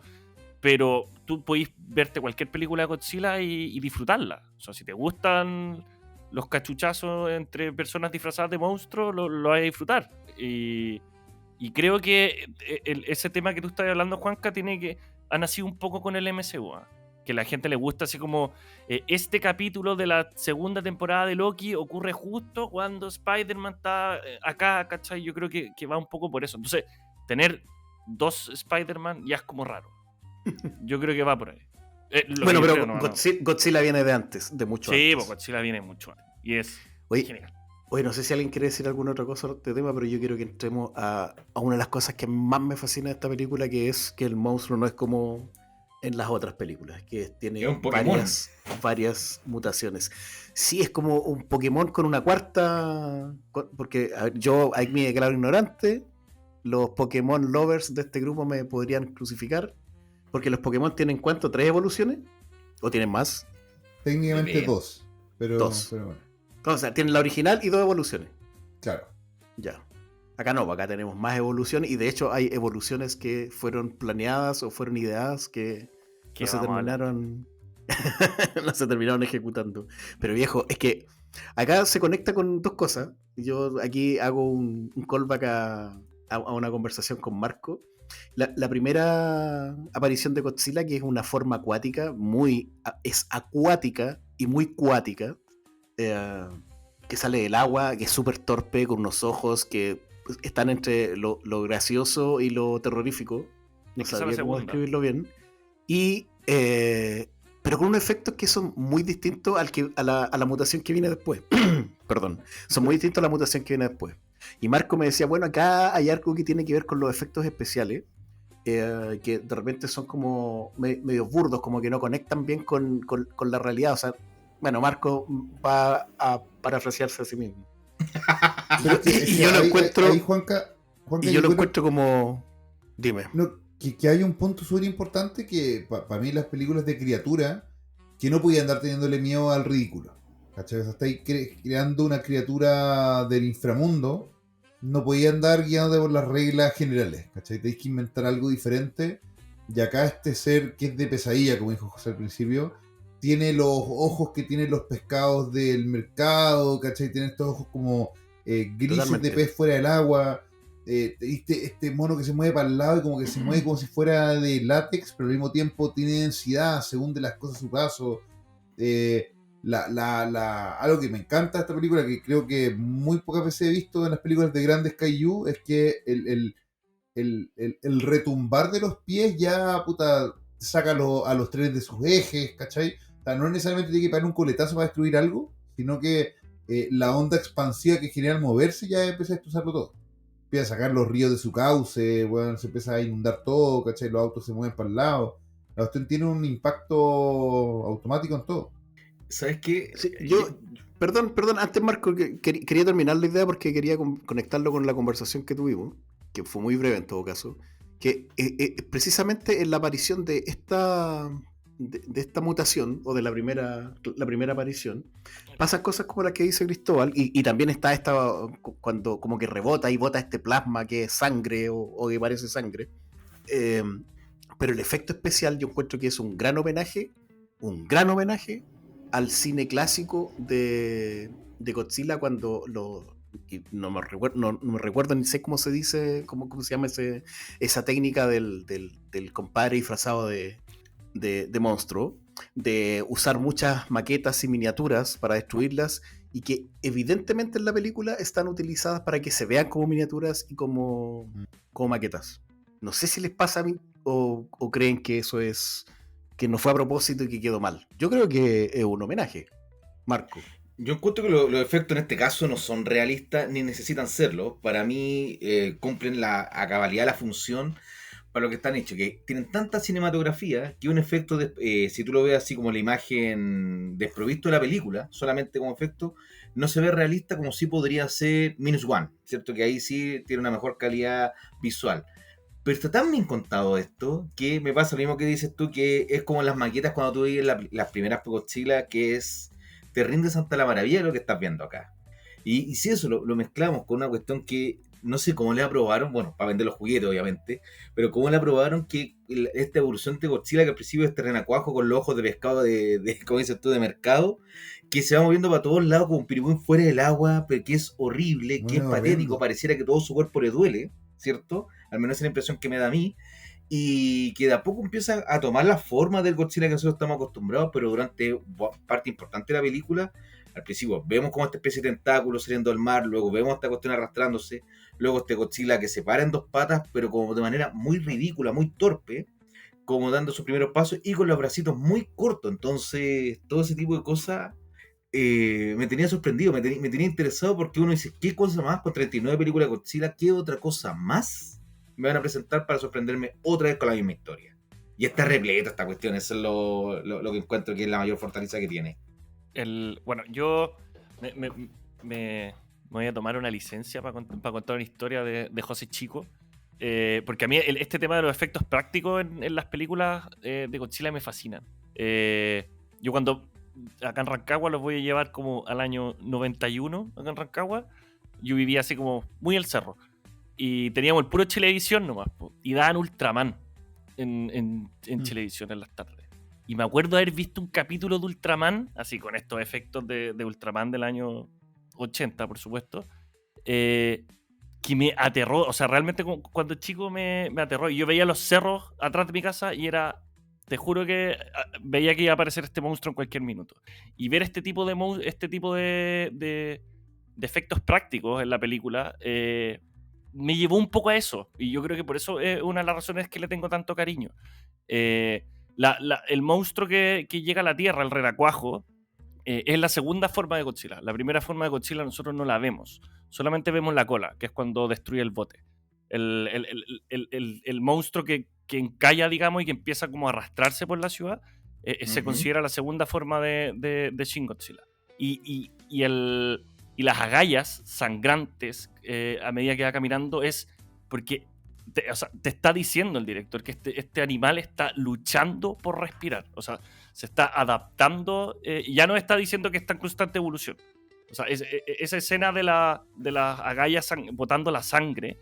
pero tú podés verte cualquier película de Godzilla y disfrutarla. O sea, si te gustan los cachuchazos entre personas disfrazadas de monstruos, lo vas a disfrutar. Y creo que ese tema que tú estás hablando, Juanca, ha nacido un poco con el MCU. Que a la gente le gusta así como este capítulo de la segunda temporada de Loki ocurre justo cuando Spider-Man está acá, ¿cachai? Yo creo que va un poco por eso. Entonces, tener 2 Spider-Man ya es como raro. Yo creo que va por ahí. Bueno, pero Godzilla viene de antes, de mucho sí, antes. Sí, Godzilla viene mucho antes. Y es genial. Oye, no sé si alguien quiere decir alguna otra cosa de este tema, pero yo quiero que entremos a una de las cosas que más me fascina de esta película, que es que el monstruo no es como en las otras películas, que tiene varias mutaciones. Sí, es como un Pokémon con una cuarta, porque a ver, yo ahí me declaro ignorante, los Pokémon lovers de este grupo me podrían crucificar, porque los Pokémon tienen ¿cuánto? ¿3 evoluciones? ¿O tienen más? Técnicamente 2, pero bueno. O sea, tienen la original y 2 evoluciones. Claro. Ya. Acá no, acá tenemos más evoluciones y de hecho hay evoluciones que fueron planeadas o fueron ideadas que no se terminaron no se terminaron ejecutando. Pero viejo, es que acá se conecta con 2 cosas. Yo aquí hago un callback a una conversación con Marco. La primera aparición de Godzilla, que es una forma acuática, es acuática y muy cuática, que sale del agua, que es súper torpe, con unos ojos que están entre lo gracioso y lo terrorífico. No sabría cómo describirlo bien. Y pero con unos efectos que son muy distintos a la mutación que viene después. Perdón. Son muy distintos a la mutación que viene después. Y Marco me decía, bueno, acá hay algo que tiene que ver con los efectos especiales, que de repente son como medio burdos, como que no conectan bien con la realidad. O sea, bueno, Marco va a parafrasearse a sí mismo. Y yo lo encuentro... yo lo encuentro como... Dime. No, que hay un punto súper importante que para mí las películas de criatura que no podían andar teniéndole miedo al ridículo, ¿cachai? O sea, estáis creando una criatura del inframundo, no podían andar guiándote por las reglas generales, ¿cachai? Tenéis que inventar algo diferente. Y acá este ser que es de pesadilla, como dijo José al principio, tiene los ojos que tienen los pescados del mercado, ¿cachai? Tiene estos ojos como grises. Totalmente. De pez fuera del agua. Este mono que se mueve para el lado y como que se mueve como si fuera de látex, pero al mismo tiempo tiene densidad según de las cosas a su paso. Algo que me encanta de esta película, que creo que muy pocas veces he visto en las películas de grandes kaiju, es que el retumbar de los pies ya saca a los trenes de sus ejes, ¿cachai? O sea, no necesariamente tiene que pegar un coletazo para destruir algo, sino que la onda expansiva que genera al moverse ya empieza a destrozarlo todo. Empieza a sacar los ríos de su cauce, bueno, se empieza a inundar todo, ¿cachai? Los autos se mueven para el lado. La cuestión tiene un impacto automático en todo. ¿Sabes qué? Sí, perdón, antes Marco, quería terminar la idea porque quería conectarlo con la conversación que tuvimos, que fue muy breve en todo caso, que precisamente en la aparición de esta mutación, o de la primera aparición, pasan cosas como las que dice Cristóbal, y también está esta, cuando como que rebota y bota este plasma que es sangre, o que parece sangre, pero el efecto especial yo encuentro que es un gran homenaje al cine clásico de Godzilla, cuando no me recuerdo ni sé cómo se dice, cómo se llama esa técnica del compadre disfrazado de monstruo, de usar muchas maquetas y miniaturas para destruirlas, y que evidentemente en la película están utilizadas para que se vean como miniaturas y como maquetas. No sé si les pasa a mí o creen que eso es, que no fue a propósito y que quedó mal. Yo creo que es un homenaje, Marco. Yo encuentro que los efectos en este caso no son realistas ni necesitan serlo. Para mí cumplen a cabalidad la función para lo que están hechos, que tienen tanta cinematografía que un efecto, si tú lo ves así como la imagen desprovisto de la película, solamente como efecto, no se ve realista como sí podría ser Minus One, ¿cierto? Que ahí sí tiene una mejor calidad visual. Pero está tan bien contado esto que me pasa lo mismo que dices tú, que es como en las maquetas cuando tú ves las primeras Godzilla, que es te rindes ante la maravilla de lo que estás viendo acá. Y si eso lo mezclamos con una cuestión que no sé cómo le aprobaron, bueno, para vender los juguetes obviamente, pero cómo le aprobaron que esta evolución de Godzilla, que al principio es terrenacuajo con los ojos de pescado como dices tú, de mercado, que se va moviendo para todos lados como un pirigüín fuera del agua, pero que es horrible, Muy que es patético, horrendo. pareciera que todo su cuerpo le duele, ¿cierto? Al menos es la impresión que me da a mí, y que de a poco empieza a tomar la forma del Godzilla que nosotros estamos acostumbrados, pero durante parte importante de la película, al principio vemos como esta especie de tentáculo saliendo del mar, luego vemos esta cuestión arrastrándose, luego este Godzilla que se para en dos patas, pero como de manera muy ridícula, muy torpe, como dando sus primeros pasos y con los bracitos muy cortos. Entonces, todo ese tipo de cosas me tenía sorprendido, me tenía interesado, porque uno dice, ¿qué cosa más con 39 películas de Godzilla? ¿Qué otra cosa más me van a presentar para sorprenderme otra vez con la misma historia? Y está repleta esta cuestión, eso es lo que encuentro que es la mayor fortaleza que tiene. Bueno, yo me voy a tomar una licencia para contar una historia de José Chico. Porque a mí este tema de los efectos prácticos en las películas de Godzilla me fascinan. Yo cuando acá en Rancagua los voy a llevar como al año 91, acá en Rancagua, yo vivía así como muy al cerro. Y teníamos el puro Chilevisión nomás, po, y daban Ultraman en Chilevisión en las tardes. Y me acuerdo haber visto un capítulo de Ultraman, así con estos efectos de Ultraman del año 80, por supuesto, que me aterró. O sea, realmente cuando chico me aterró. Y yo veía los cerros atrás de mi casa y era... Te juro que veía que iba a aparecer este monstruo en cualquier minuto. Y ver este tipo de efectos prácticos en la película me llevó un poco a eso. Y yo creo que por eso es una de las razones que le tengo tanto cariño. El monstruo que llega a la Tierra, el renacuajo, es la segunda forma de Godzilla. La primera forma de Godzilla nosotros no la vemos. Solamente vemos la cola, que es cuando destruye el bote. El monstruo que encalla, digamos, y que empieza como a arrastrarse por la ciudad, se considera la segunda forma de Shin Godzilla. Y las agallas sangrantes a medida que va caminando es porque te está diciendo el director que este animal está luchando por respirar. O sea, se está adaptando. Ya no está diciendo que está en constante evolución. O sea, esa escena de las agallas botando la sangre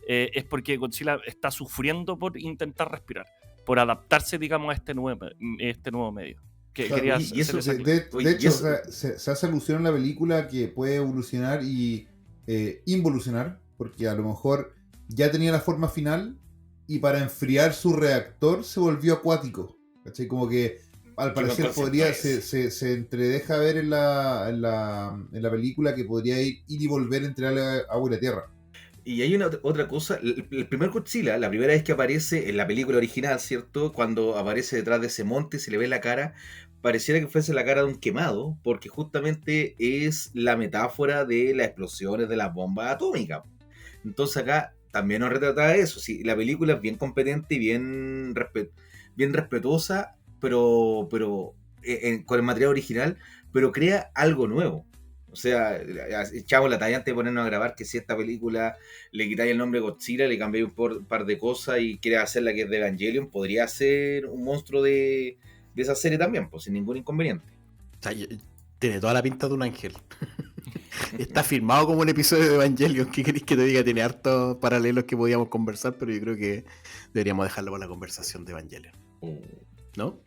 es porque Godzilla está sufriendo por intentar respirar, por adaptarse, digamos, a este nuevo medio. Claro, y eso, de hecho, o sea, se hace alusión en la película que puede evolucionar y involucionar, porque a lo mejor ya tenía la forma final y para enfriar su reactor se volvió acuático. ¿Cachai? Como que al parecer podría, se entredeja ver en la película que podría ir y volver entre el agua y la tierra. Y hay otra cosa, el primer Godzilla, la primera vez que aparece en la película original, ¿cierto? Cuando aparece detrás de ese monte, se le ve la cara, pareciera que fuese la cara de un quemado, porque justamente es la metáfora de las explosiones de las bombas atómicas. Entonces acá también nos retrata eso. Sí, la película es bien competente y bien respetuosa, pero con el material original, pero crea algo nuevo. O sea, echamos la talla antes de ponernos a grabar que si esta película le quitáis el nombre Godzilla, le cambiáis un par de cosas y quieres hacer la que es de Evangelion, podría ser un monstruo de esa serie también, pues sin ningún inconveniente. O sea, tiene toda la pinta de un ángel. Está filmado como un episodio de Evangelion. ¿Qué queréis que te diga? Tiene hartos paralelos que podíamos conversar, pero yo creo que deberíamos dejarlo para la conversación de Evangelion. ¿No?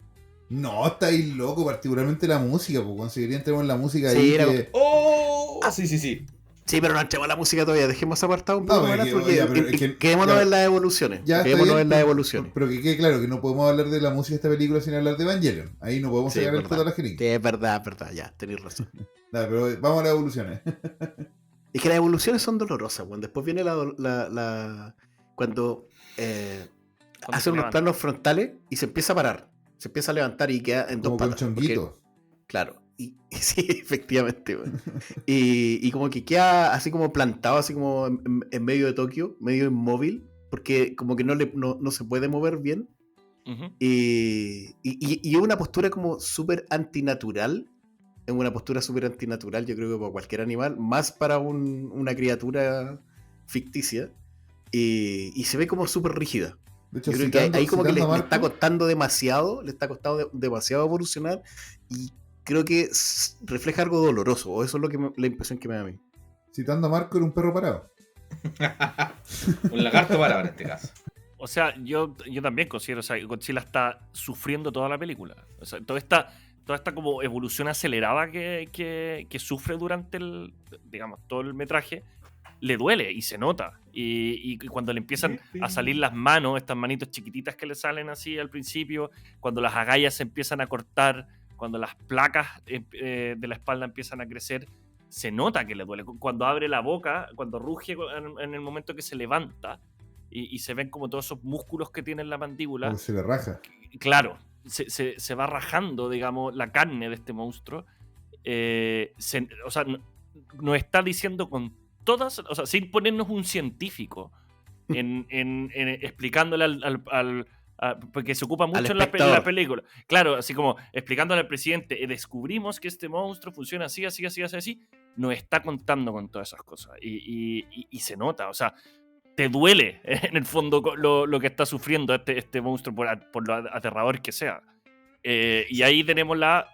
No, estáis loco, particularmente la música, pues conseguiría entremos en la música Sí, ahí era- que... Sí. Sí, pero no entremos a la música todavía. Dejemos apartado un poco No, más es que, porque oye, pero es que- quedémonos ya- en las evoluciones. Ya está Quedémonos bien, en las pero- evoluciones. Pero que quede claro que no podemos hablar de la música de esta película sin hablar de Evangelion. Ahí no podemos Sí, sacar es el verdad. foto a la jeringa. Sí, es verdad, ya, tenéis razón. Nada, pero vamos a las evoluciones. Es que las evoluciones son dolorosas, weón. Después viene cuando se hace unos levanta. planos frontales y se empieza a parar. Se empieza a levantar y queda en Como dos con patas. chonguito. Claro. sí, efectivamente, weón. Y como que queda así como plantado, así como en medio de Tokio, medio inmóvil, porque como que no se puede mover bien. Ujú. Y es una postura como súper antinatural. Es una postura súper antinatural, yo creo que para cualquier animal, más para una criatura ficticia. Y se ve como súper rígida. De hecho, Yo creo que ahí como que citando a le está Marco, costando demasiado, le está costando demasiado evolucionar. Y creo que refleja algo doloroso, o eso es lo que la impresión que me da a mí. citando a Marco, era un perro parado. Un lagarto para en este caso. O sea, yo también considero, o sea, Godzilla está sufriendo toda la película. O sea, toda esta como evolución acelerada que sufre durante digamos, todo el metraje, le duele y se nota. Y cuando le empiezan a salir las manos, estas manitos chiquititas que le salen así al principio, cuando las agallas se empiezan a cortar, cuando las placas de la espalda empiezan a crecer, se nota que le duele. Cuando abre la boca, cuando ruge en el momento que se levanta, y se ven como todos esos músculos que tiene en la mandíbula, Porque se le raja. claro, se va rajando, digamos, la carne de este monstruo. O sea, nos está diciendo con todas, o sea, sin ponernos un científico en explicándole porque se ocupa mucho en la película. Claro, así como explicándole al presidente, descubrimos que este monstruo funciona así, así, así, así, así. Nos está contando con todas esas cosas. Y se nota, o sea, te duele en el fondo lo que está sufriendo este monstruo por lo aterrador que sea. Y ahí tenemos la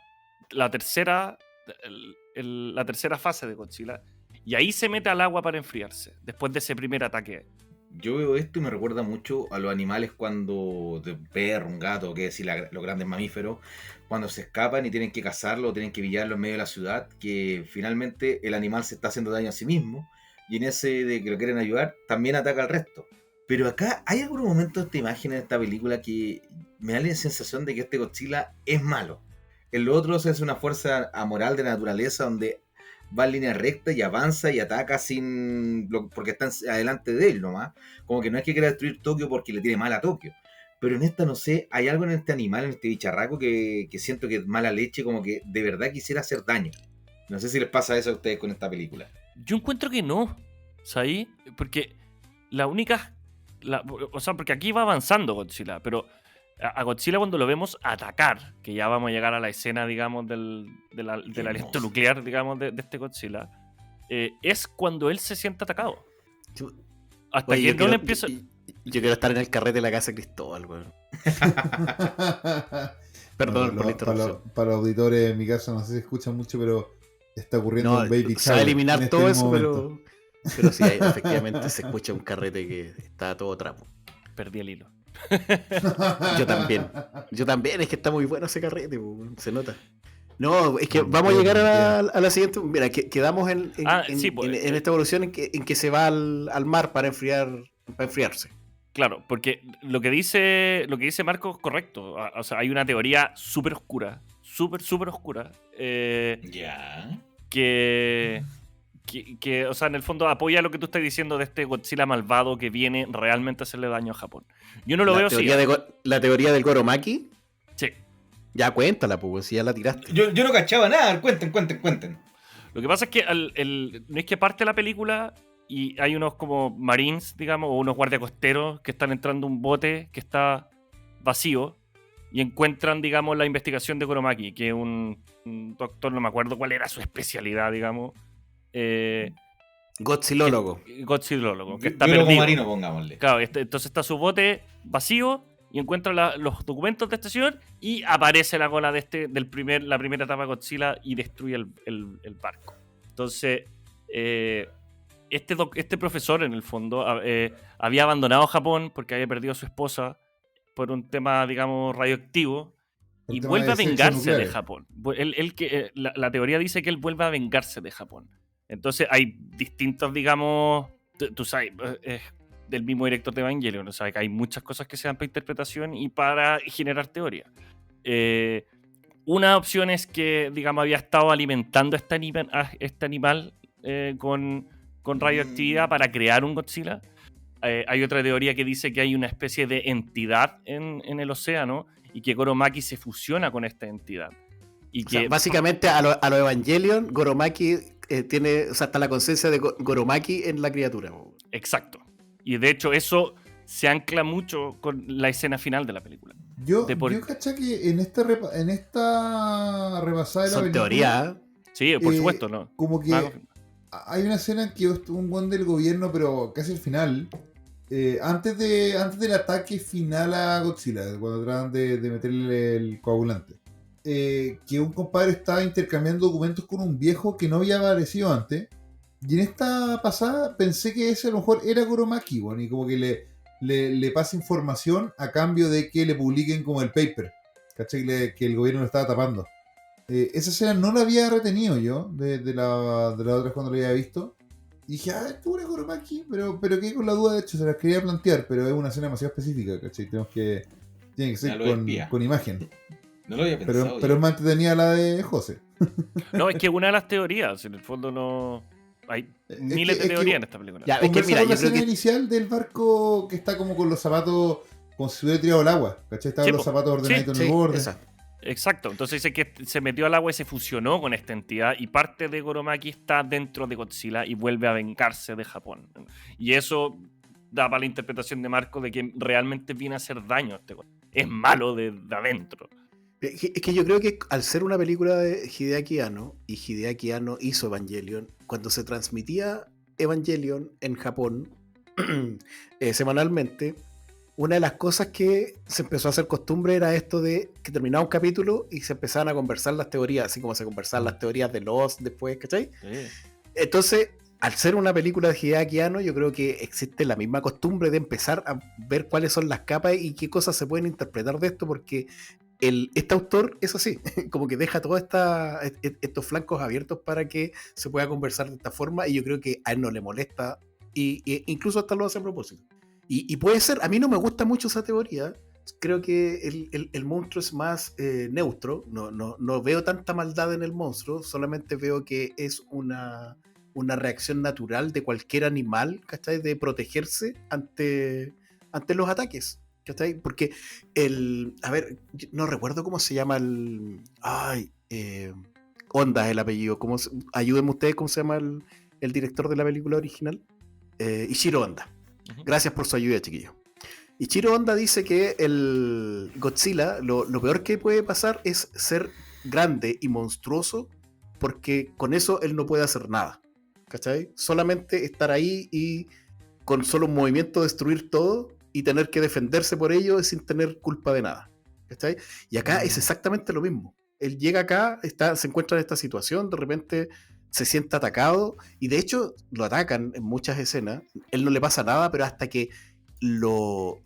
tercera la tercera fase de Godzilla. Y ahí se mete al agua para enfriarse, después de ese primer ataque. Yo veo esto y me recuerda mucho a los animales cuando, de un perro, un gato, que decir, los grandes mamíferos, cuando se escapan y tienen que cazarlo, tienen que pillarlo en medio de la ciudad, que finalmente el animal se está haciendo daño a sí mismo, y en ese de que lo quieren ayudar, también ataca al resto. Pero acá hay algunos momentos de esta imagen en esta película que me da la sensación de que este Godzilla es malo. En lo otro es una fuerza amoral de la naturaleza donde va en línea recta y avanza y ataca porque están adelante de él nomás. Como que no es que quiera destruir Tokio porque le tiene mal a Tokio. Pero en esta, no sé, hay algo en este animal, en este bicharraco que siento que es mala leche, como que de verdad quisiera hacer daño. No sé si les pasa eso a ustedes con esta película. Yo encuentro que no, ¿sabes? Porque la única... o sea, porque aquí va avanzando Godzilla, pero a Godzilla cuando lo vemos atacar, que ya vamos a llegar a la escena, digamos, del aliento nuclear, digamos, de este Godzilla, es cuando él se siente atacado. Hasta Oye, que no le empieza... Yo quiero estar en el carrete de la casa de Cristóbal, weón. Perdón por la interrupción. Para los auditores en mi casa, no sé si escuchan mucho, pero está ocurriendo un baby se va a eliminar en todo este eso, momento. pero sí, efectivamente se escucha un carrete que está todo trapo. Perdí el hilo. Yo también, es que está muy bueno ese carrete, weón, se nota. No, es que vamos a llegar a la siguiente. Mira, quedamos en esta evolución en que se va al mar para enfriarse. Claro, porque lo que dice Marco es correcto. O sea, hay una teoría súper oscura, súper oscura, Ya. que, o sea, en el fondo apoya lo que tú estás diciendo de este Godzilla malvado que viene realmente a hacerle daño a Japón. Yo no lo veo así. La teoría del Goromaki. Sí. Ya cuéntala, pues, si ya la tiraste. Yo no cachaba nada, cuenten. Lo que pasa es que no es que parte la película y hay unos como marines, digamos, o unos guardias costeros que están entrando a un bote que está vacío y encuentran, digamos, la investigación de Goromaki, que es un doctor, no me acuerdo cuál era su especialidad, digamos. Godzilólogo. Godzilólogo, que Yo está perdido. marino, pongámosle. Claro, entonces está su bote vacío y encuentra los documentos de este señor y aparece la cola de la primera etapa de Godzilla y destruye el barco. Entonces, este profesor, en el fondo, había abandonado Japón porque había perdido a su esposa por un tema, digamos, radioactivo y vuelve a vengarse de Japón. La teoría dice que él vuelve a vengarse de Japón. Entonces, hay distintos, digamos, tú sabes, del mismo director de Evangelion, o sea, que hay muchas cosas que se dan para interpretación y para generar teoría. Una opción es que, digamos, había estado alimentando a este animal con radioactividad para crear un Godzilla. Hay otra teoría que dice que hay una especie de entidad en el océano y que Goromaki se fusiona con esta entidad. Y O sea, que básicamente a lo Evangelion, Goromaki tiene, o sea, está la conciencia de Goromaki en la criatura. Po. exacto. Y de hecho eso se ancla mucho con la escena final de la película. Yo De caché que en esta repasada de la Son película, teorías. Sí, por eh, supuesto, ¿no? como que Nada- hay una escena en que un buen del gobierno, pero casi al final, antes del ataque final a Godzilla, cuando tratan de meterle el coagulante, que un compadre estaba intercambiando documentos con un viejo que no había aparecido antes. Y en esta pasada pensé que ese a lo mejor era Goromaki, bueno, y como que le pasa información a cambio de que le publiquen como el paper, ¿cachai? Que el gobierno lo estaba tapando. Esa escena no la había retenido yo de la otra cuando la había visto. Y dije, esto era Goromaki, pero quedé con la duda, de hecho, se las quería plantear, pero es una escena demasiado específica, ¿cachai? Tiene que Ya ser lo espía. con imagen. No lo había pensado. Pero es más entretenida la de José. No, es que una de las teorías, en el fondo no... Hay miles es de que- teorías en esta película. Ya, es que Conversamos mira, la yo creo escena que inicial del barco que está como con los zapatos, como si se hubiera tirado al agua, ¿cachai? Estaban Sí, los po. zapatos ordenaditos en sí, el borde. esa. Exacto, entonces dice que se metió al agua y se fusionó con esta entidad y parte de Goromaki está dentro de Godzilla y vuelve a vengarse de Japón. Y eso da para la interpretación de Marco de que realmente viene a hacer daño a este Godzilla. Es malo de adentro. Es que yo creo que al ser una película de Hideaki Anno, y Hideaki Anno hizo Evangelion, cuando se transmitía Evangelion en Japón semanalmente, una de las cosas que se empezó a hacer costumbre era esto de que terminaba un capítulo y se empezaban a conversar las teorías, así como se conversaban las teorías de Lost después, ¿cachai? Entonces, al ser una película de Hideaki Anno, yo creo que existe la misma costumbre de empezar a ver cuáles son las capas y qué cosas se pueden interpretar de esto, porque este autor es así, como que deja todos estos flancos abiertos para que se pueda conversar de esta forma, y yo creo que a él no le molesta, y incluso hasta lo hace a propósito. Y puede ser, a mí no me gusta mucho esa teoría, creo que el monstruo es más neutro, no veo tanta maldad en el monstruo, solamente veo que es una reacción natural de cualquier animal, ¿cachai? De protegerse ante los ataques, ¿cachai? Porque a ver, no recuerdo cómo se llama Honda es el apellido, ayúdenme ustedes, ¿cómo se llama el director de la película original? Ichiro Honda. Gracias por su ayuda, chiquillos. Ichiro Honda dice que el Godzilla, lo peor que puede pasar es ser grande y monstruoso, porque con eso él no puede hacer nada, ¿cachai? Solamente estar ahí y con solo un movimiento destruir todo y tener que defenderse por ello sin tener culpa de nada, ¿cachai? Y acá es exactamente lo mismo. Él llega acá, se encuentra en esta situación, de repente se siente atacado, y de hecho lo atacan en muchas escenas, él no le pasa nada, pero hasta que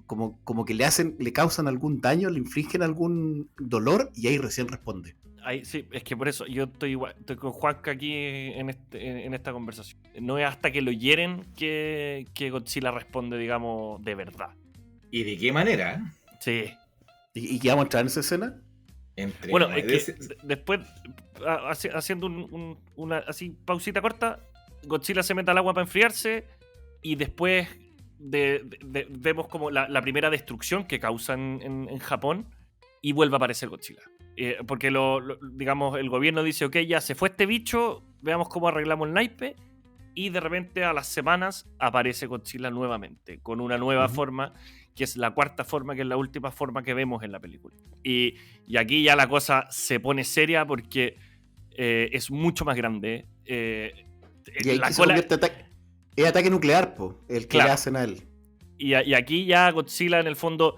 como que le causan algún daño, le infligen algún dolor, y ahí recién responde. Sí, es que por eso yo estoy con Juanca aquí en esta conversación. No es hasta que lo hieren que Godzilla responde, digamos, de verdad. ¿Y de qué manera? Sí. ¿Y qué vamos a entrar en esa escena? Bueno, es que después, haciendo una así pausita corta, Godzilla se mete al agua para enfriarse y después vemos como la primera destrucción que causan en Japón y vuelve a aparecer Godzilla. Porque digamos, el gobierno dice, ok, ya se fue este bicho, veamos cómo arreglamos el naipe, y de repente a las semanas aparece Godzilla nuevamente, con una nueva forma, que es la cuarta forma, que es la última forma que vemos en la película. Y aquí ya la cosa se pone seria porque es mucho más grande. Y ahí se convierte es ataque nuclear, el que le hacen a él. Y aquí ya Godzilla en el fondo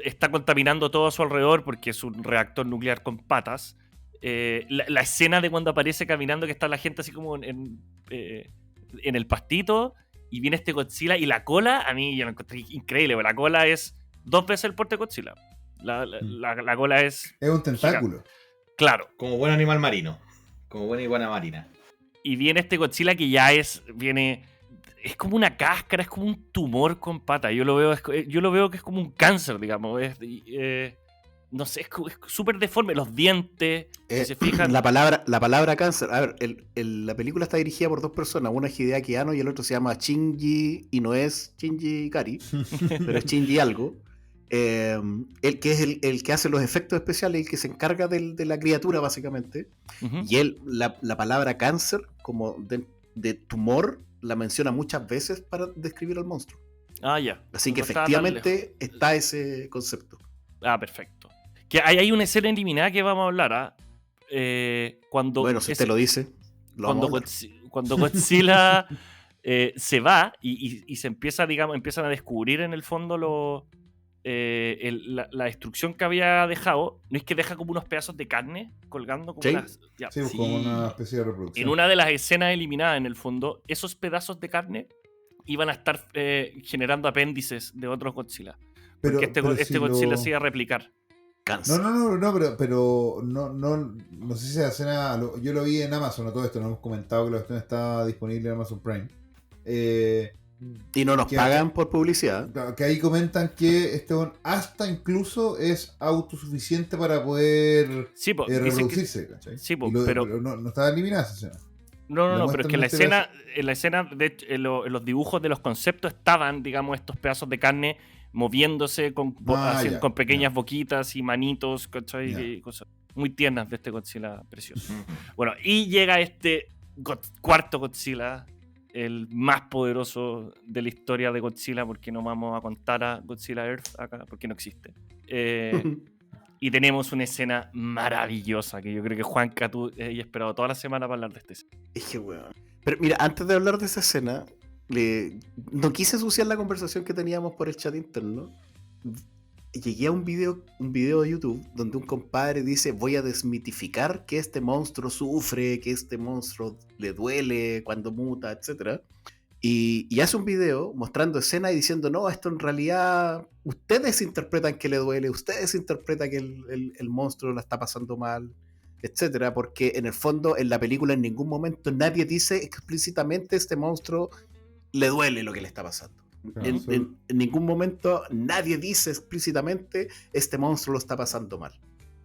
está contaminando todo a su alrededor porque es un reactor nuclear con patas. La escena de cuando aparece caminando, que está la gente así como en el pastito, y viene este Godzilla, y la cola, a mí yo la encontré increíble, porque la cola es 2 veces el porte de Godzilla. La cola es... Es un tentáculo. Gigante. Claro. Como buen animal marino. Como buena iguana marina. Y viene este Godzilla que ya es como una cáscara, es como un tumor con pata. Yo lo veo que es como un cáncer, digamos. No sé, es súper deforme. Los dientes, si se fijan. La palabra cáncer. A ver, la película está dirigida por 2 personas. Uno es Hideaki Anno y el otro se llama Shinji, y no es Shinji Ikari, pero es Shinji algo. el que es el que hace los efectos especiales, el que se encarga de la criatura, básicamente. Ujú. Y él, la palabra cáncer, como de tumor, la menciona muchas veces para describir al monstruo. Ah, ya. Así que No estaba tan efectivamente está ese concepto. Ah, perfecto. Que hay una escena eliminada que vamos a hablar, ¿ah? Cuando Bueno, si usted lo dice, lo cuando, vamos a hablar. cuando Godzilla se va y se empieza, digamos, empiezan a descubrir en el fondo la destrucción que había dejado. No es que deja como unos pedazos de carne colgando como Sí. ya. Sí, pues, como una especie de reproducción. En una de las escenas eliminadas, en el fondo, esos pedazos de carne iban a estar generando apéndices de otros Godzilla. Porque este Godzilla se iba a replicar. Cáncer. No, pero no sé si esa escena, yo lo vi en Amazon, todo esto, nos hemos comentado que la cuestión está disponible en Amazon Prime. Y no nos que- pagan por publicidad. Que ahí comentan que este hasta incluso es autosuficiente para poder Sí, po, dicen que- reproducirse, ¿cachai? sí, po, Y pero- no está eliminada esa escena. No, pero es que en la muestran escena, de hecho, en los dibujos de los conceptos estaban, digamos, estos pedazos de carne moviéndose con pequeñas boquitas y manitos, ¿cachai? Ya. Y cosas muy tiernas de este Godzilla precioso. Bueno, y llega este cuarto Godzilla, el más poderoso de la historia de Godzilla, porque no vamos a contar a Godzilla Earth acá, porque no existe. Y tenemos una escena maravillosa que yo creo que Juanca, tú has esperado toda la semana para hablar de esta escena. Es que weón. Pero mira, antes de hablar de esa escena, no quise ensuciar la conversación que teníamos por el chat interno. Llegué a un video de YouTube donde un compadre dice: voy a desmitificar que este monstruo sufre, que este monstruo le duele cuando muta, etc. Y hace un video mostrando escenas y diciendo: no, esto en realidad ustedes interpretan que le duele, ustedes interpretan que el monstruo la está pasando mal, etcétera, porque en el fondo en la película en ningún momento nadie dice explícitamente este monstruo le duele lo que le está pasando. Claro, En ningún momento nadie dice explícitamente este monstruo lo está pasando mal.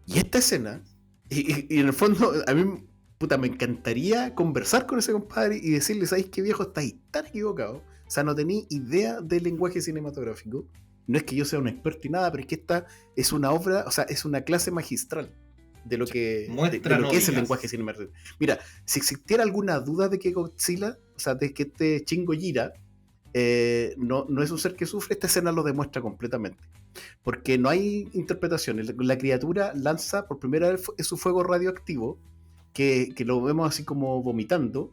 Y esta escena, y en el fondo a mí puta, me encantaría conversar con ese compadre y decirle: ¿sabéis qué, viejo? Estáis tan equivocado. O sea, no tenía idea del lenguaje cinematográfico. No es que yo sea un experto y nada, pero es que esta es una obra, o sea, es una clase magistral de lo que, de lo que es el lenguaje cinematográfico. Mira, si existiera alguna duda de que Godzilla, o sea, de que este Shin Gojira no es un ser que sufre, esta escena lo demuestra completamente. Porque no hay interpretaciones. La criatura lanza por primera vez su fuego radioactivo, que lo vemos así como vomitando.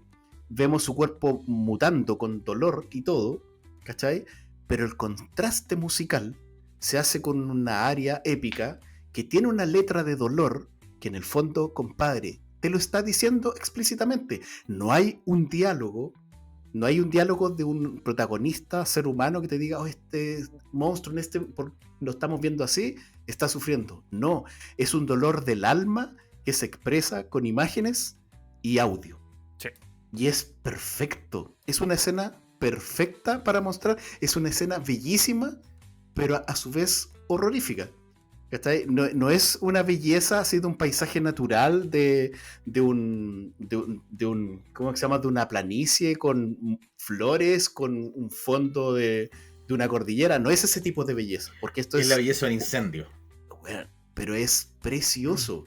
Vemos su cuerpo mutando con dolor y todo, ¿cachai? Pero el contraste musical se hace con una aria épica que tiene una letra de dolor que en el fondo, compadre, te lo está diciendo explícitamente. No hay un diálogo de un protagonista, ser humano, que te diga: oh, este monstruo lo estamos viendo así, está sufriendo. No, es un dolor del alma que se expresa con imágenes y audio. Sí. Y es perfecto. Es una escena perfecta para mostrar. Es una escena bellísima, pero a su vez horrorífica. ¿Cachai? No es una belleza así de un paisaje natural, de un ¿cómo se llama? De una planicie con flores, con un fondo de una cordillera. No es ese tipo de belleza, porque esto Es la belleza del incendio. Bueno, pero es precioso.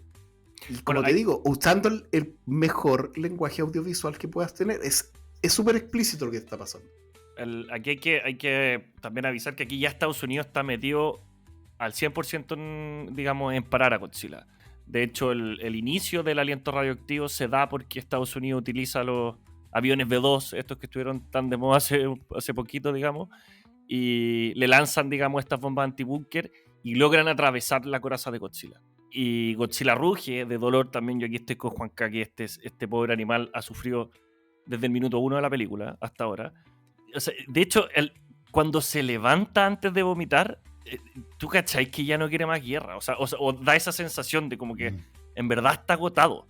Y como Bueno, te digo, usando el mejor lenguaje audiovisual que puedas tener, es súper explícito lo que está pasando. Aquí hay que también avisar que aquí ya Estados Unidos está metido al 100% digamos, en parar a Godzilla. De hecho, el inicio del aliento radioactivo se da porque Estados Unidos utiliza los aviones B-2, estos que estuvieron tan de moda hace poquito, digamos, y le lanzan, digamos, estas bombas antibúnker y logran atravesar la coraza de Godzilla. Y Godzilla ruge de dolor también. Yo aquí estoy con Juanca, que este pobre animal ha sufrido desde el minuto 1 de la película hasta ahora. O sea, de hecho, cuando se levanta antes de vomitar, tú cachai que ya no quiere más guerra. O da esa sensación de como que en verdad está agotado.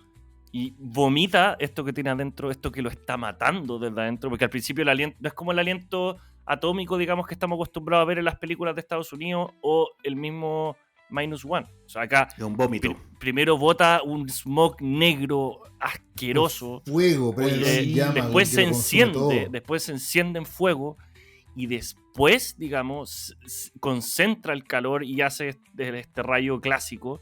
Y vomita esto que tiene adentro, esto que lo está matando desde adentro. Porque al principio el aliento no es como el aliento atómico, digamos, que estamos acostumbrados a ver en las películas de Estados Unidos, o el mismo Minus One. O sea, acá Es un vómito. primero bota un smog negro asqueroso. Fuego, pero Después se enciende en fuego y después, digamos, concentra el calor y hace este rayo clásico.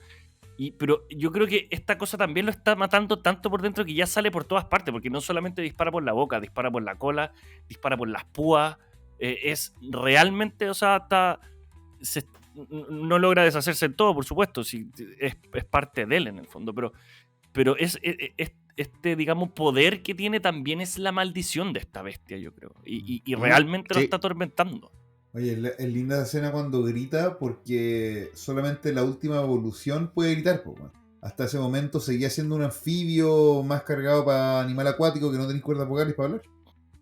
Pero yo creo que esta cosa también lo está matando tanto por dentro que ya sale por todas partes, porque no solamente dispara por la boca, dispara por la cola, dispara por las púas. Es realmente, o sea, no logra deshacerse en todo, por supuesto, si es parte de él en el fondo, pero este, digamos, poder que tiene también es la maldición de esta bestia, yo creo, y realmente lo Sí. está atormentando. Oye, es linda la escena cuando grita porque solamente la última evolución puede gritar, po, weón. Hasta ese momento seguía siendo un anfibio más cargado para animal acuático que no tenía cuerdas vocales para hablar.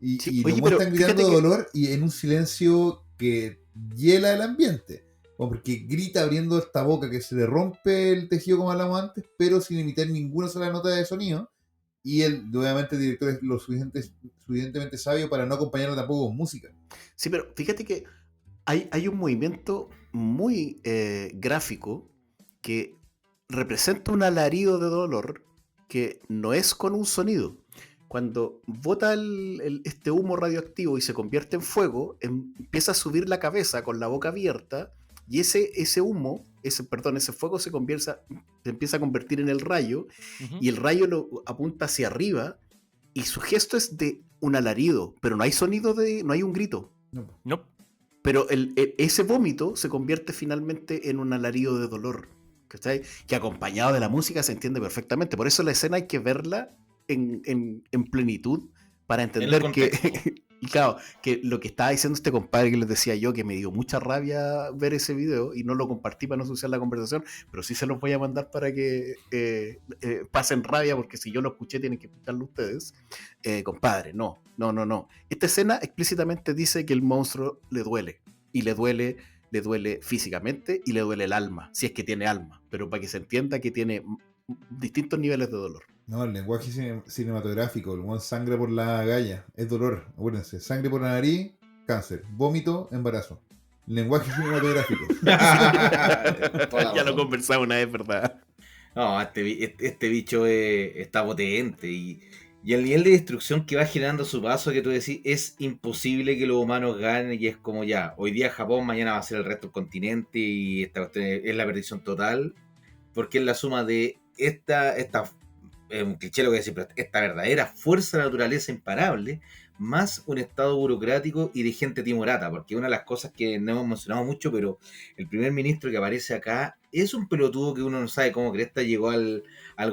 Sí, Y oye, lo pero muestran gritando fíjate de que dolor y en un silencio que hiela el ambiente. O porque grita abriendo esta boca que se le rompe el tejido como hablamos antes, pero sin emitir ninguna sola nota de sonido. Y él, obviamente, el director es lo suficientemente sabio para no acompañarlo tampoco con música. sí, pero fíjate que hay un movimiento muy gráfico que representa un alarido de dolor que no es con un sonido. Cuando bota este humo radioactivo y se convierte en fuego, empieza a subir la cabeza con la boca abierta y ese humo, ese fuego se empieza a convertir en el rayo Ujú. y el rayo lo apunta hacia arriba y su gesto es de un alarido, pero no hay sonido, no hay un grito. No, po. No, Pero ese vómito se convierte finalmente en un alarido de dolor, ¿cachai? Que acompañado de la música se entiende perfectamente. Por eso la escena hay que verla en plenitud para En el entender que, contexto. y claro, que lo que estaba diciendo este compadre que les decía yo, que me dio mucha rabia ver ese video y no lo compartí para no asociar la conversación, pero sí se los voy a mandar para que pasen rabia, porque si yo lo escuché tienen que escucharlo ustedes. Compadre, no. Esta escena explícitamente dice que el monstruo le duele, y le duele físicamente y le duele el alma, si es que tiene alma, pero para que se entienda que tiene distintos niveles de dolor. No, el lenguaje cinematográfico, el weón sangra por la galla, es dolor, acuérdense, sangre por la nariz, cáncer, vómito, embarazo. Lenguaje cinematográfico. Toda la Ya lo razón. conversamos una vez, ¿verdad? No, este bicho está potente y el nivel de destrucción que va generando su paso, que tú decís, es imposible que los humanos ganen y es como ya, hoy día Japón, mañana va a ser el resto del continente y esta cuestión es la perdición total, porque es la suma de esta es un cliché lo que voy a decir, pero esta verdadera fuerza de la naturaleza imparable, más un estado burocrático y de gente timorata, porque una de las cosas que no hemos mencionado mucho, pero el primer ministro que aparece acá es un pelotudo que uno no sabe cómo cresta llegó al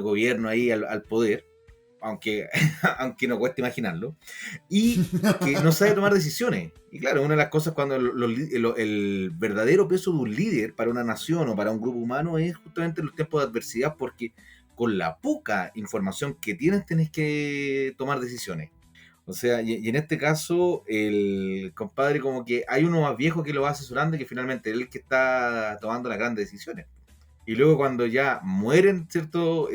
gobierno ahí, al poder, aunque, aunque no cuesta imaginarlo, y que no sabe tomar decisiones. Y claro, una de las cosas cuando el verdadero peso de un líder para una nación o para un grupo humano es justamente en los tiempos de adversidad, porque con la poca información que tienes tenés que tomar decisiones. O sea, y en este caso, el compadre como que hay uno más viejo que lo va asesorando y que finalmente él es el que está tomando las grandes decisiones. Y luego cuando ya mueren, ¿cierto?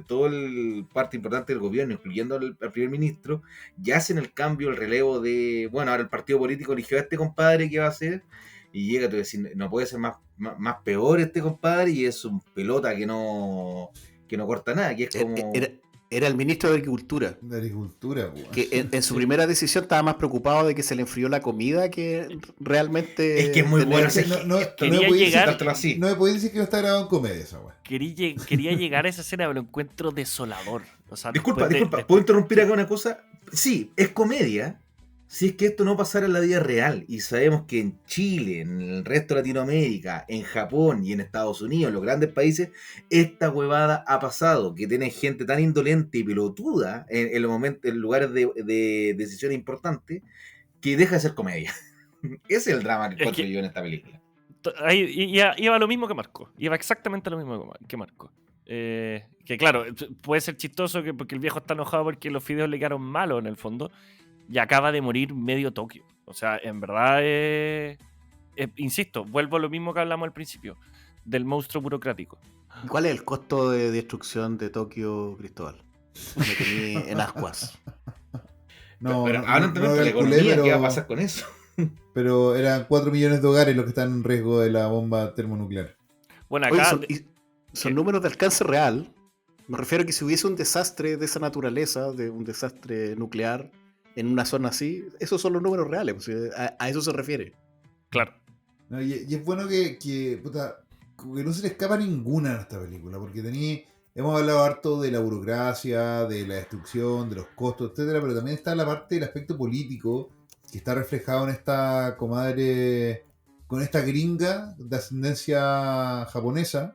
Todo el parte importante del gobierno, incluyendo al primer ministro, ya hacen el cambio, el relevo de, bueno, ahora el partido político eligió a este compadre que va a hacer, y llega tú decir, no puede ser más peor este compadre, y es un pelota que no corta nada, que es como... Era el ministro de Agricultura, De agricultura, weón. que en su primera decisión estaba más preocupado de que se le enfrió la comida que realmente... Es que es muy tener- bueno Es que ese quería me podía llegar- dártelo así. no me podéis decir que no está grabado en comedia esa weón. quería llegar a esa escena, pero lo encuentro desolador. O sea, Disculpa, después ¿puedo interrumpir acá una cosa? Sí, es comedia. Si es que esto no pasara en la vida real, y sabemos que en Chile, en el resto de Latinoamérica, en Japón y en Estados Unidos, en los grandes países, esta huevada ha pasado, que tiene gente tan indolente y pelotuda en los momentos, en lugares de decisiones importantes, que deja de ser comedia. Ese es el drama que encuentro yo en esta película. ahí iba lo mismo que Marco. Iba exactamente lo mismo que Marco. Que claro, puede ser chistoso porque el viejo está enojado porque los fideos le quedaron malos en el fondo. Y acaba de morir medio Tokio. O sea, en verdad, insisto, vuelvo a lo mismo que hablamos al principio, del monstruo burocrático. ¿Cuál es el costo de destrucción de Tokio, Cristóbal? Me tení en ascuas. No, pero no, hablan también no de la calculé, economía, ¿qué va a pasar con eso? pero eran 4 millones de hogares los que están en riesgo de la bomba termonuclear. Bueno, Oye, acá... son números de alcance real. Me refiero a que si hubiese un desastre de esa naturaleza, de un desastre nuclear, en una zona así, esos son los números reales, pues, a eso se refiere. Claro. No, y es bueno que puta, como que no se le escapa ninguna en esta película, porque hemos hablado harto de la burocracia, de la destrucción, de los costos, etcétera, pero también está la parte del aspecto político que está reflejado en esta comadre, con esta gringa de ascendencia japonesa,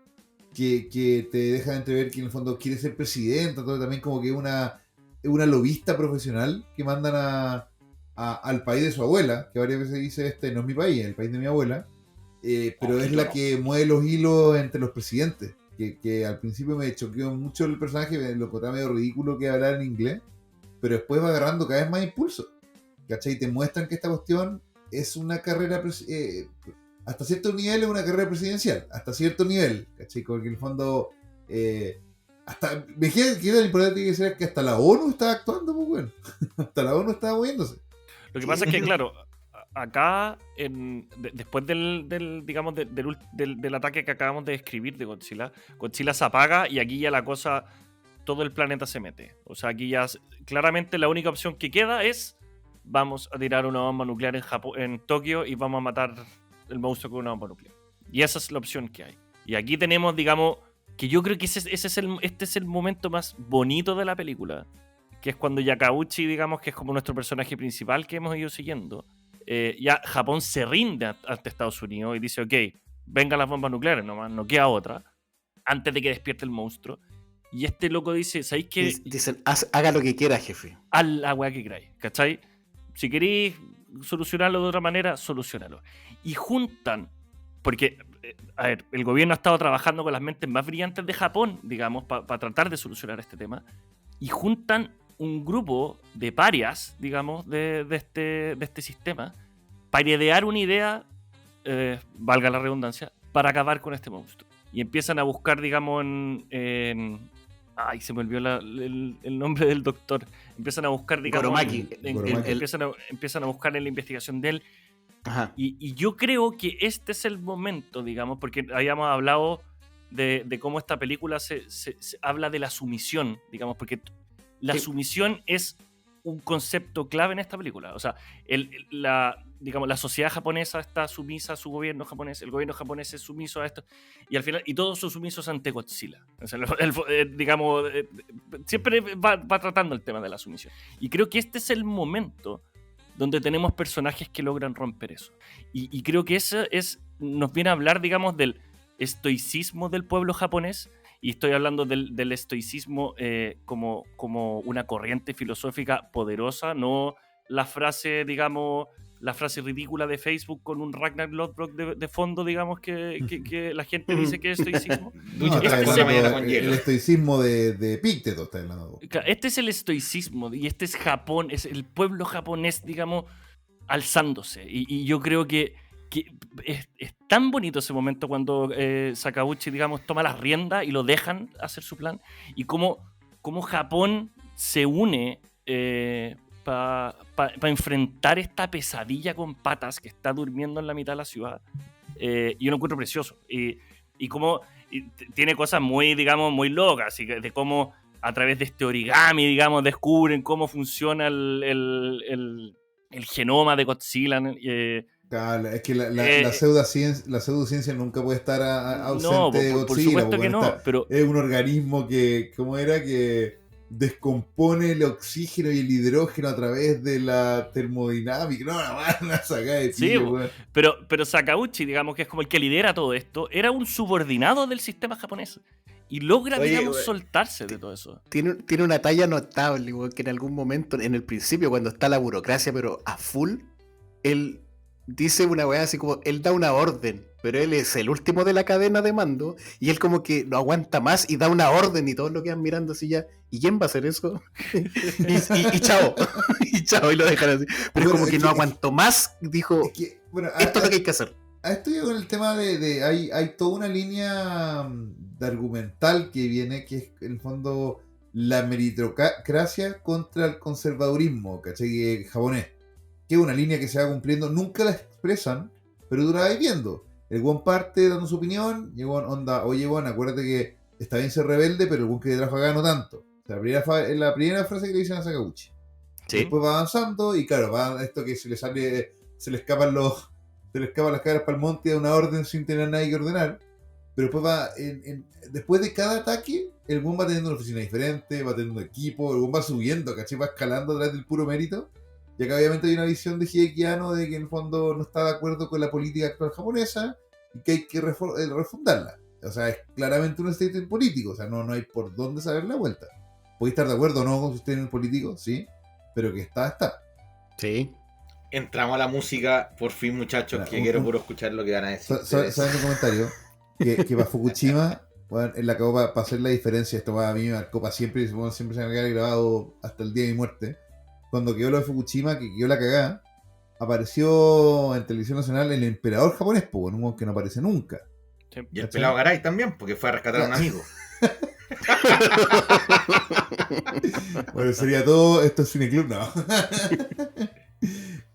que te deja entrever que en el fondo quiere ser presidenta, todo también como que es una lobista profesional que mandan al país de su abuela, que varias veces dice, este no es mi país, es el país de mi abuela, pero es la que mueve los hilos entre los presidentes, que al principio me choqueó mucho el personaje, lo encontraba medio ridículo que hablar en inglés, pero después va agarrando cada vez más impulso, ¿cachai? Y te muestran que esta cuestión es una carrera, hasta cierto nivel es una carrera presidencial, hasta cierto nivel, ¿cachai? Porque en el fondo... hasta, me queda que tan importante que ser que hasta la ONU estaba actuando, pues bueno. Hasta la ONU estaba moviéndose. Lo que pasa es que, claro, acá, después digamos, del ataque que acabamos de describir de Godzilla, Godzilla se apaga y aquí ya la cosa, todo el planeta se mete. O sea, aquí ya claramente la única opción que queda es vamos a tirar una bomba nuclear en Tokio y vamos a matar el monstruo con una bomba nuclear. Y esa es la opción que hay. Y aquí tenemos, digamos, que yo creo que este es el momento más bonito de la película, que es cuando Yakauchi, digamos, que es como nuestro personaje principal que hemos ido siguiendo, ya Japón se rinde ante Estados Unidos y dice, ok, vengan las bombas nucleares nomás, no queda otra, antes de que despierte el monstruo. Y este loco dice, ¿sabéis qué? Dicen, haga lo que quiera, jefe. Haz la weá que queráis, ¿cachai? Si queréis solucionarlo de otra manera, solucionalo. Y juntan, porque, a ver, el gobierno ha estado trabajando con las mentes más brillantes de Japón, digamos, para tratar de solucionar este tema, y juntan un grupo de parias, digamos, de este sistema, para idear una idea, valga la redundancia, para acabar con este monstruo. Y empiezan a buscar, digamos, ay, se me olvidó el nombre del doctor. Empiezan a buscar, digamos, Goromaki. empiezan a buscar en la investigación de él. Ajá. Y yo creo que este es el momento, digamos, porque habíamos hablado de cómo esta película se habla de la sumisión, digamos, porque la sumisión es un concepto clave en esta película. O sea, digamos, la sociedad japonesa está sumisa a su gobierno japonés, el gobierno japonés es sumiso a esto, y al final, y todos son sumisos ante Godzilla. O sea, digamos, siempre va tratando el tema de la sumisión. Y creo que este es el momento donde tenemos personajes que logran romper eso. Y creo que eso nos viene a hablar, digamos, del estoicismo del pueblo japonés, y estoy hablando del estoicismo como una corriente filosófica poderosa, no la frase, digamos, la frase ridícula de Facebook con un Ragnar Lothbrok de fondo, digamos, que la gente dice que es estoicismo. No, el estoicismo de Epicteto está hablando. Este es el estoicismo, y este es Japón, es el pueblo japonés, digamos, alzándose. Y yo creo que es tan bonito ese momento cuando Sakauchi, digamos, toma las riendas y lo dejan hacer su plan, y cómo Japón se une para enfrentar esta pesadilla con patas que está durmiendo en la mitad de la ciudad. Y yo lo encuentro precioso. Y cómo tiene cosas muy, digamos, muy locas, y de cómo a través de este origami, digamos, descubren cómo funciona el genoma de Godzilla. Claro, es que la pseudociencia nunca puede estar ausente de Godzilla. Por supuesto que no, pero es un organismo que, ¿cómo era? Que descompone el oxígeno y el hidrógeno a través de la termodinámica. No, la van a sacar de tiro, sí, pero Sakauchi, digamos, que es como el que lidera todo esto, era un subordinado del sistema japonés. Y logra, digamos, soltarse de todo eso. Tiene una talla notable, güey, que en algún momento, en el principio, cuando está la burocracia, pero a full, él dice una weá así como, él da una orden, pero él es el último de la cadena de mando, y él como que no aguanta más y da una orden, y todos lo quedan mirando así ya, ¿y quién va a hacer eso? y chao, y chao, y lo dejan así. Pero bueno, es como que no aguanto más, dijo, bueno, esto es lo que hay que hacer. Esto yo con el tema hay toda una línea de argumental que viene, que es en el fondo la meritocracia contra el conservadurismo, ¿cachai? Japonés. Que es una línea que se va cumpliendo, nunca la expresan, pero tú la vas viendo. El buen parte dando su opinión, y el buen onda, oye, bueno, acuérdate que está bien ser rebelde, pero el buen que te trajo acá no tanto. O sea, la primera frase que le dicen a Sakauchi. Sí. Después va avanzando y claro, va esto que se le escapan las cabras para el monte a una orden sin tener nada que ordenar. Pero después después de cada ataque, el buen va teniendo una oficina diferente, va teniendo equipo, el buen va subiendo, ¿cachai? Va escalando atrás del puro mérito. Y acá obviamente hay una visión de Hideki Anno de que en el fondo no está de acuerdo con la política actual japonesa y que hay que refundarla. O sea, es claramente un statement político, o sea, no hay por dónde saber la vuelta. Podéis estar de acuerdo o no con su statement político, sí, pero que está. Sí. Entramos a la música, por fin, muchachos, Mira, que quiero puro escuchar lo que van a decir. ¿Sabes un comentario? Que para Fukushima, bueno, él acabó para hacer la diferencia. Esto a mí me marcó para siempre y bueno, siempre se me ha quedado grabado hasta el día de mi muerte. Cuando quedó lo de Fukushima, que quedó la cagada, apareció en televisión nacional el emperador japonés, pues, un que no aparece nunca. Sí. Y el pelado Garay también, porque fue a rescatar a un amigo. Bueno, sería todo. Esto es Cineclub, no.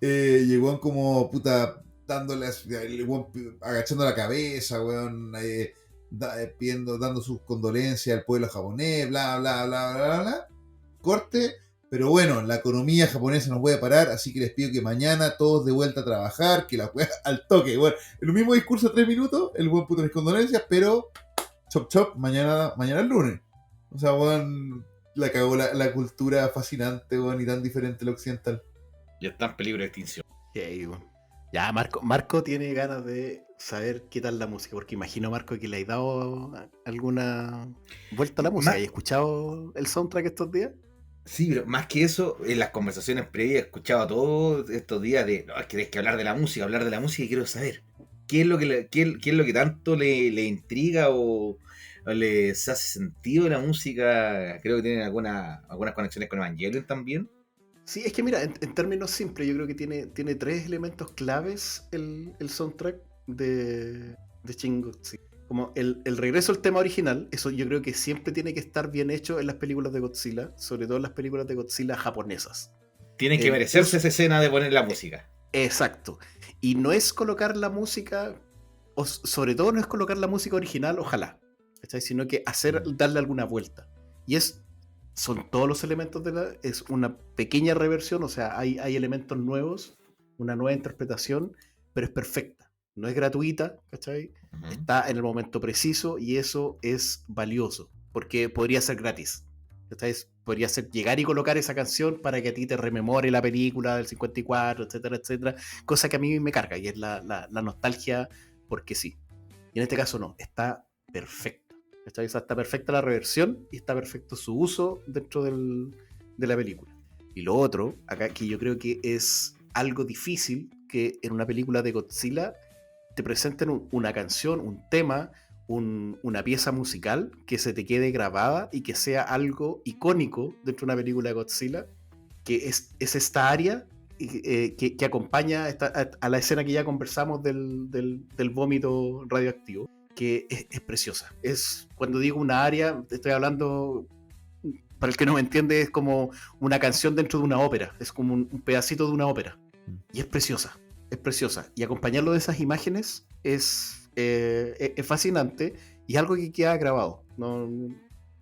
Llegó como puta dándole, agachando la cabeza, weón, dando sus condolencias al pueblo japonés, bla, bla, bla, bla, bla. Corte. Pero bueno, la economía japonesa nos puede parar, así que les pido que mañana todos de vuelta a trabajar, que la weá al toque. Bueno, en el mismo discurso de 3 minutos, el buen puto mis condolencias, pero chop chop, mañana es lunes. O sea, weón, la cagó la cultura fascinante, weón, y tan diferente a la occidental. Ya está en peligro de extinción. Okay, bueno. Ya, Marco tiene ganas de saber qué tal la música, porque imagino, Marco, que le has dado alguna vuelta a la música. ¿Has escuchado el soundtrack estos días? Sí, pero más que eso, en las conversaciones previas he escuchado todos estos días de, no, es que tienes que hablar de la música y quiero saber qué es lo que, qué es lo que tanto le intriga o les hace sentido de la música. Creo que tienen algunas conexiones con Evangelion también. Sí, es que mira, en términos simples, yo creo que tiene 3 elementos claves el soundtrack de Shin Godzilla. Como el regreso al tema original, eso yo creo que siempre tiene que estar bien hecho en las películas de Godzilla, sobre todo en las películas de Godzilla japonesas. Tiene que merecerse esa escena de poner la música. Exacto. Y no es colocar la música, o sobre todo no es colocar la música original, ojalá, ¿cachai? Sino que darle alguna vuelta. Y son todos los elementos es una pequeña reversión, o sea, hay elementos nuevos, una nueva interpretación, pero es perfecta. No es gratuita, ¿cachai? Uh-huh. Está en el momento preciso y eso es valioso, porque podría ser gratis, ¿cachai? Podría ser llegar y colocar esa canción para que a ti te rememore la película del 54, etcétera, etcétera, cosa que a mí me carga y es la nostalgia porque sí. Y en este caso no, está perfecta. Está perfecta la reversión y está perfecto su uso dentro de la película. Y lo otro, acá que yo creo que es algo difícil, que en una película de Godzilla te presenten una canción, un tema, una pieza musical que se te quede grabada y que sea algo icónico dentro de una película de Godzilla, que es esta área que acompaña a la escena que ya conversamos del vómito radioactivo, que es preciosa. Cuando digo una área, estoy hablando, para el que no me entiende, es como una canción dentro de una ópera, es como un pedacito de una ópera, y es preciosa. Es preciosa, y acompañarlo de esas imágenes es fascinante y algo que queda grabado, ¿no?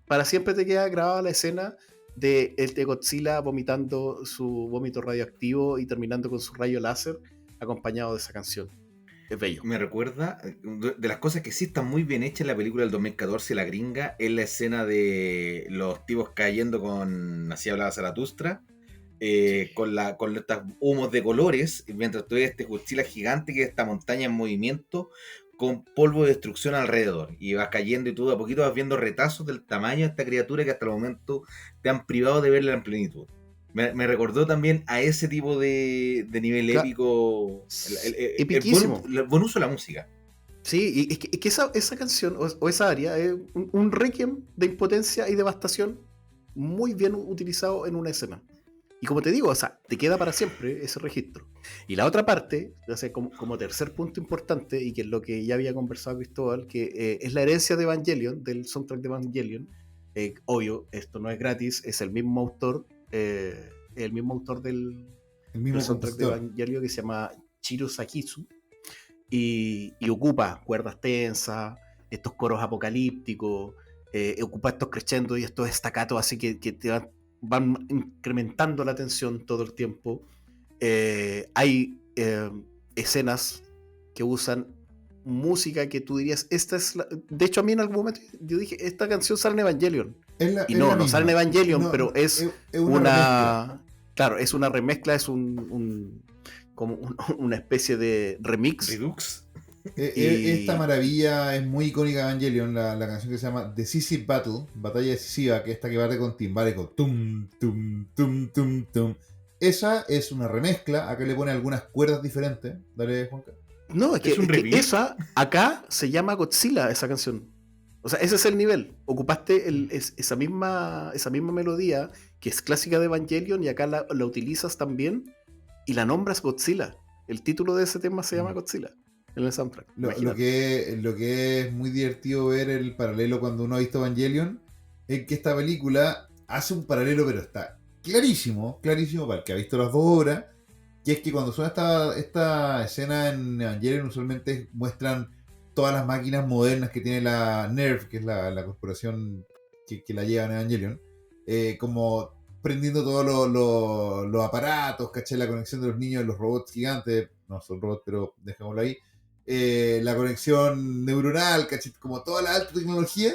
Para siempre te queda grabada la escena de Godzilla vomitando su vómito radioactivo y terminando con su rayo láser acompañado de esa canción. Es bello. Me recuerda, de las cosas que sí están muy bien hechas en la película del 2014, La Gringa, es la escena de los tipos cayendo con Así hablaba Zaratustra. Con estos humos de colores, mientras tú ves este Godzilla gigante que es esta montaña en movimiento con polvo de destrucción alrededor y vas cayendo y tú a poquito vas viendo retazos del tamaño de esta criatura que hasta el momento te han privado de verla en plenitud. Me recordó también a ese tipo de nivel épico, epiquísimo. El buen uso de la música. Sí, y que esa canción o esa área es un requiem de impotencia y devastación muy bien utilizado en una escena. Y como te digo, o sea, te queda para siempre ese registro. Y la otra parte, o sea, como tercer punto importante, y que es lo que ya había conversado Cristóbal, que es la herencia de Evangelion, del soundtrack de Evangelion. Obvio, esto no es gratis, es el mismo autor del soundtrack de Evangelion, que se llama Chiro Sakitsu, y ocupa cuerdas tensas, estos coros apocalípticos, ocupa estos crescendos y estos staccatos así que te van van incrementando la tensión todo el tiempo. Hay escenas que usan música que tú dirías, esta es la... De hecho, a mí en algún momento yo dije, esta canción sale en Evangelion. Y no sale en Evangelion, No, pero es una Claro, es una remezcla, es como una especie de remix. Redux. Esta maravilla es muy icónica de Evangelion, la canción que se llama Decisive Battle, Batalla Decisiva, que es esta que parte con timbales, con tum, tum, tum, tum, tum. Esa es una remezcla, acá le pone algunas cuerdas diferentes. Dale, Juanca. No, es Es un que remix. esa, acá se llama Godzilla, esa canción. O sea, ese es el nivel. Ocupaste esa misma melodía que es clásica de Evangelion y acá la utilizas también y la nombras Godzilla. El título de ese tema se llama Godzilla en el soundtrack. Lo Imagínate. que es muy divertido ver el paralelo cuando uno ha visto Evangelion es que esta película hace un paralelo, pero está clarísimo para el que ha visto las 2 obras, que es que cuando suena esta escena en Evangelion usualmente muestran todas las máquinas modernas que tiene la NERV, que es la corporación que la lleva en Evangelion, como prendiendo todos los aparatos, ¿cachai? La conexión de los niños, los robots gigantes, no son robots, pero dejémoslo ahí. La conexión neuronal, ¿cachai? Como toda la alta tecnología.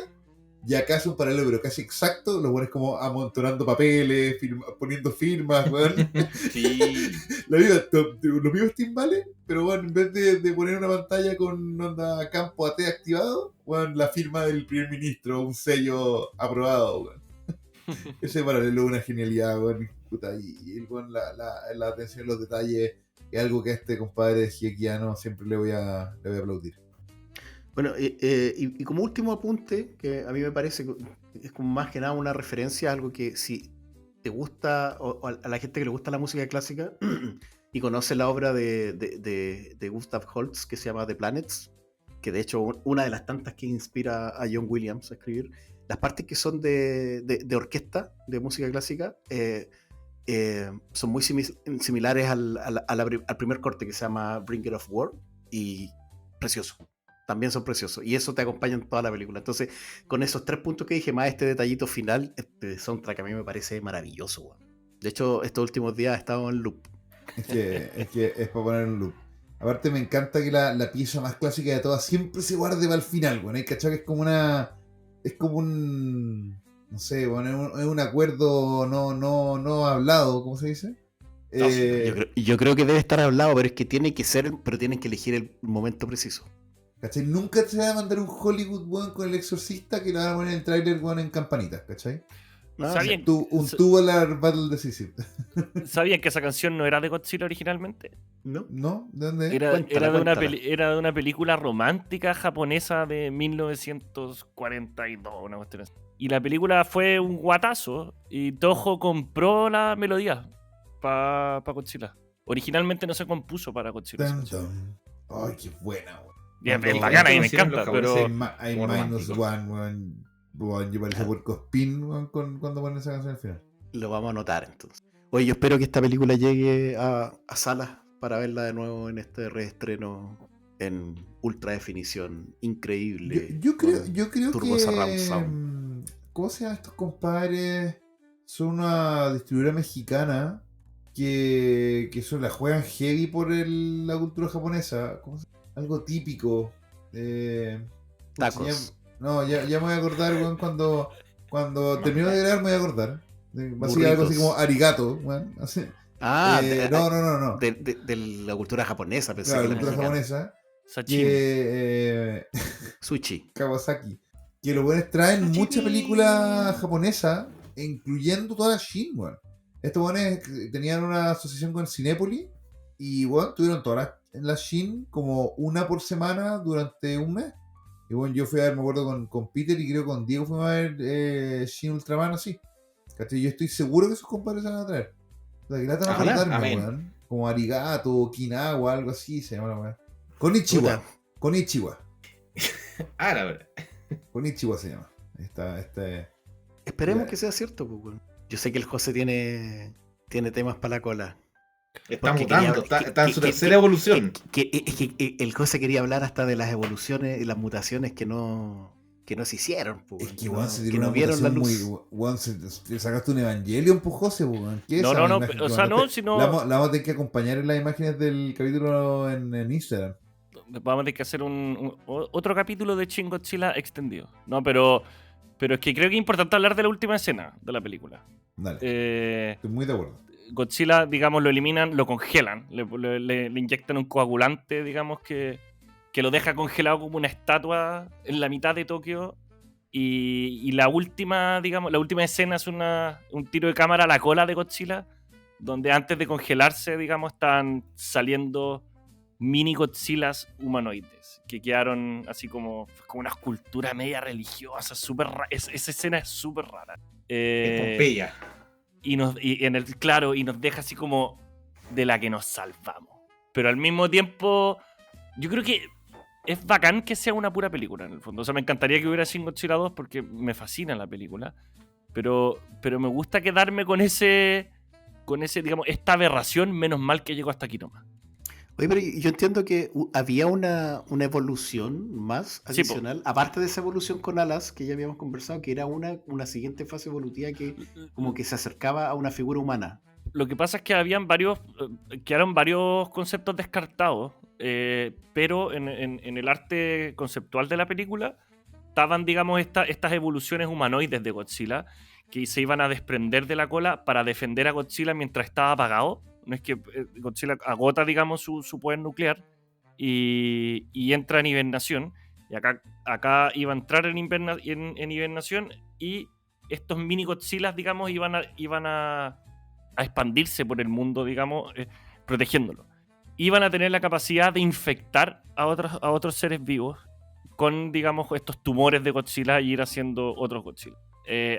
Y acá es un paralelo, pero casi exacto. Los buenos como amontonando papeles, poniendo firmas, weón. Sí. Los mismos timbales, pero bueno, en vez de poner una pantalla con onda campo AT activado, weón, la firma del primer ministro, un sello aprobado, weón. Ese paralelo es una genialidad, weón. Puta, y weón, la atención en los detalles es algo que a este compadre hiekiano siempre le voy a aplaudir. Bueno, y como último apunte, que a mí me parece que es como más que nada una referencia a algo que si te gusta, o a la gente que le gusta la música clásica y conoce la obra de Gustav Holst que se llama The Planets, que de hecho una de las tantas que inspira a John Williams a escribir, las partes que son de orquesta, de música clásica, son muy similares al primer corte que se llama Bring It of War, y precioso. También son preciosos. Y eso te acompaña en toda la película. Entonces, con esos 3 puntos que dije, más este detallito final, este soundtrack a mí me parece maravilloso, weón. De hecho, estos últimos días he estado en loop. Es que es para poner un loop. Aparte me encanta que la pieza más clásica de todas siempre se guarde para el final, weón. Hay cachado que es como un... No sé, bueno, es un acuerdo no hablado, ¿cómo se dice? No, yo creo que debe estar hablado, pero es que tiene que ser, pero tienen que elegir el momento preciso. ¿Cachai? Nunca se va a mandar un Hollywood, weón, con el exorcista que le van a poner en el trailer, weón, en campanitas, ¿cachai? No, ¿Sabían, Un Tubular Battle Decisive. ¿Sabían que esa canción no era de Godzilla originalmente? ¿no? ¿No? ¿De dónde? Era Cuéntala. de una película romántica japonesa de 1942, una cuestión así. Y la película fue un guatazo y Toho compró la melodía para Godzilla. Originalmente no se compuso para Godzilla. Dun, dun. Ay, qué buena, weón. Es Cuando- bacana y me hicieron los encanta, pero Hay como minus romántico. one, weón. Weón, yo parece Puercospin, weón, cuando ponen esa canción al final. Lo vamos a anotar entonces. Oye, yo espero que esta película llegue a salas para verla de nuevo en este reestreno en ultra definición increíble. Yo creo con Turbo Surround que... Sound. ¿Cómo se llaman estos compadres? Son una distribuidora mexicana que la juegan heavy por la cultura japonesa. ¿Cómo se llama? Algo típico. Tacos. Ya me voy a acordar, weón, cuando termino de grabar me voy a acordar. Va a ser algo así Burritos. como arigato, weón. Así. No. De la cultura japonesa, pensé Claro, que la la cultura mexicana. japonesa. Sashimi. Que Sushi. Kawasaki. Que los buenos traen mucha película japonesa, incluyendo toda la Shin, weón. Estos buenos tenían una asociación con Cinépolis y, weón, tuvieron todas las Shin como una por semana durante un mes. Y, bueno, yo fui a ver, me acuerdo, con Peter y creo con Diego fuimos a ver Shin Ultraman así. ¿Cachai? Yo estoy seguro que esos compadres se van a traer. O sea, que lata no Ojalá, faltarme, amén. weón. Como Arigato, Okinawa, algo así se llama la weón. Konichiwa. Puta. Konichiwa. Árabe. Konichiwa se llama. Ahí está, Esperemos Ya. que sea cierto, pues, weón. Yo sé que el José tiene temas para la cola. Está Porque mutando, quería- está en su tercera evolución. Que el José quería hablar hasta de las evoluciones y las mutaciones que no que no se hicieron, po, Es que, no- weón, se que tiró no una vieron la mutación luz. muy. Weón, te sacaste un Evangelion, pues, José, weón. ¿Qué es No, esa no, no, imagen o que sea, no, mandaste? sino La vamos a tener que acompañar en las imágenes del capítulo en Instagram. vamos a tener que hacer otro capítulo de Shin Godzilla extendido. No, pero es que creo que es importante hablar de la última escena de la película. Dale, estoy muy de acuerdo. Godzilla, digamos, lo eliminan, lo congelan, le inyectan un coagulante, digamos, que lo deja congelado como una estatua en la mitad de Tokio. Y la última, digamos, la última escena es un tiro de cámara a la cola de Godzilla, donde antes de congelarse, digamos, están saliendo mini Godzillas humanoides, que quedaron así como una escultura media religiosa, súper rara. Esa escena es súper rara. Es Pompeya. Y nos deja así como de la que nos salvamos. Pero al mismo tiempo, yo creo que es bacán que sea una pura película, en el fondo. O sea, me encantaría que hubiera Shin Godzilla 2 porque me fascina la película. Pero me gusta quedarme con ese, digamos, esta aberración, menos mal que llegó hasta aquí nomás. Oye, pero yo entiendo que había una evolución más Sí, po. adicional, aparte de esa evolución con alas que ya habíamos conversado, que era una siguiente fase evolutiva que como que se acercaba a una figura humana. Lo que pasa es que quedaron varios conceptos descartados, pero en el arte conceptual de la película estaban, digamos, estas evoluciones humanoides de Godzilla que se iban a desprender de la cola para defender a Godzilla mientras estaba apagado. No es que Godzilla agota, digamos, su poder nuclear y entra en hibernación. Y acá iba a entrar en hibernación y estos mini Godzillas, digamos, iban a expandirse por el mundo, digamos, protegiéndolo. Iban a tener la capacidad de infectar a otros seres vivos con, digamos, estos tumores de Godzilla y ir haciendo otros Godzilla.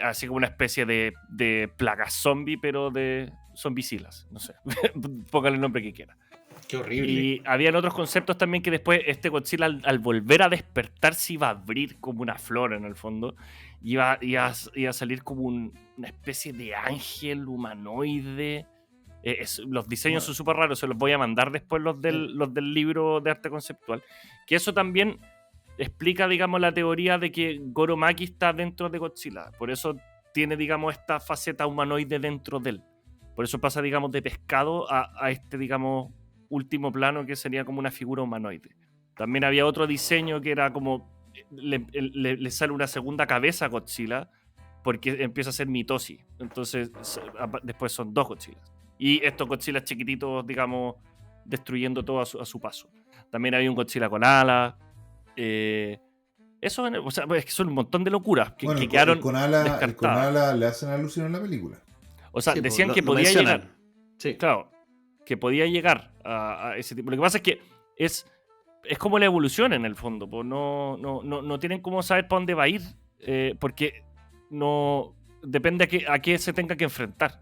Así como una especie de plaga zombie, pero de zombicilas, no sé. Póngale el nombre que quiera. Qué horrible. Y habían otros conceptos también que después este Godzilla al volver a despertar se iba a abrir como una flor en el fondo. Iba a salir como una especie de ángel humanoide. Los diseños son súper raros, se los voy a mandar después los del libro de arte conceptual. Que eso también explica, digamos, la teoría de que Goro Maki está dentro de Godzilla. Por eso tiene, digamos, esta faceta humanoide dentro de él. Por eso pasa, digamos, de pescado a este, digamos, último plano que sería como una figura humanoide. También había otro diseño que era como le sale una segunda cabeza a Godzilla porque empieza a ser mitosis. Entonces después son dos Godzillas. Y estos Godzillas chiquititos, digamos, destruyendo todo a su paso. También había un Godzilla con alas. Eso, o sea, es que son un montón de locuras que quedaron el con ala le hacen alusión en la película. O sea, Sí, decían lo que podía mencionan. llegar. Sí. Claro, que podía llegar a ese tipo. Lo que pasa es que es como la evolución en el fondo. Pues no tienen cómo saber para dónde va a ir. Porque no depende a qué se tenga que enfrentar.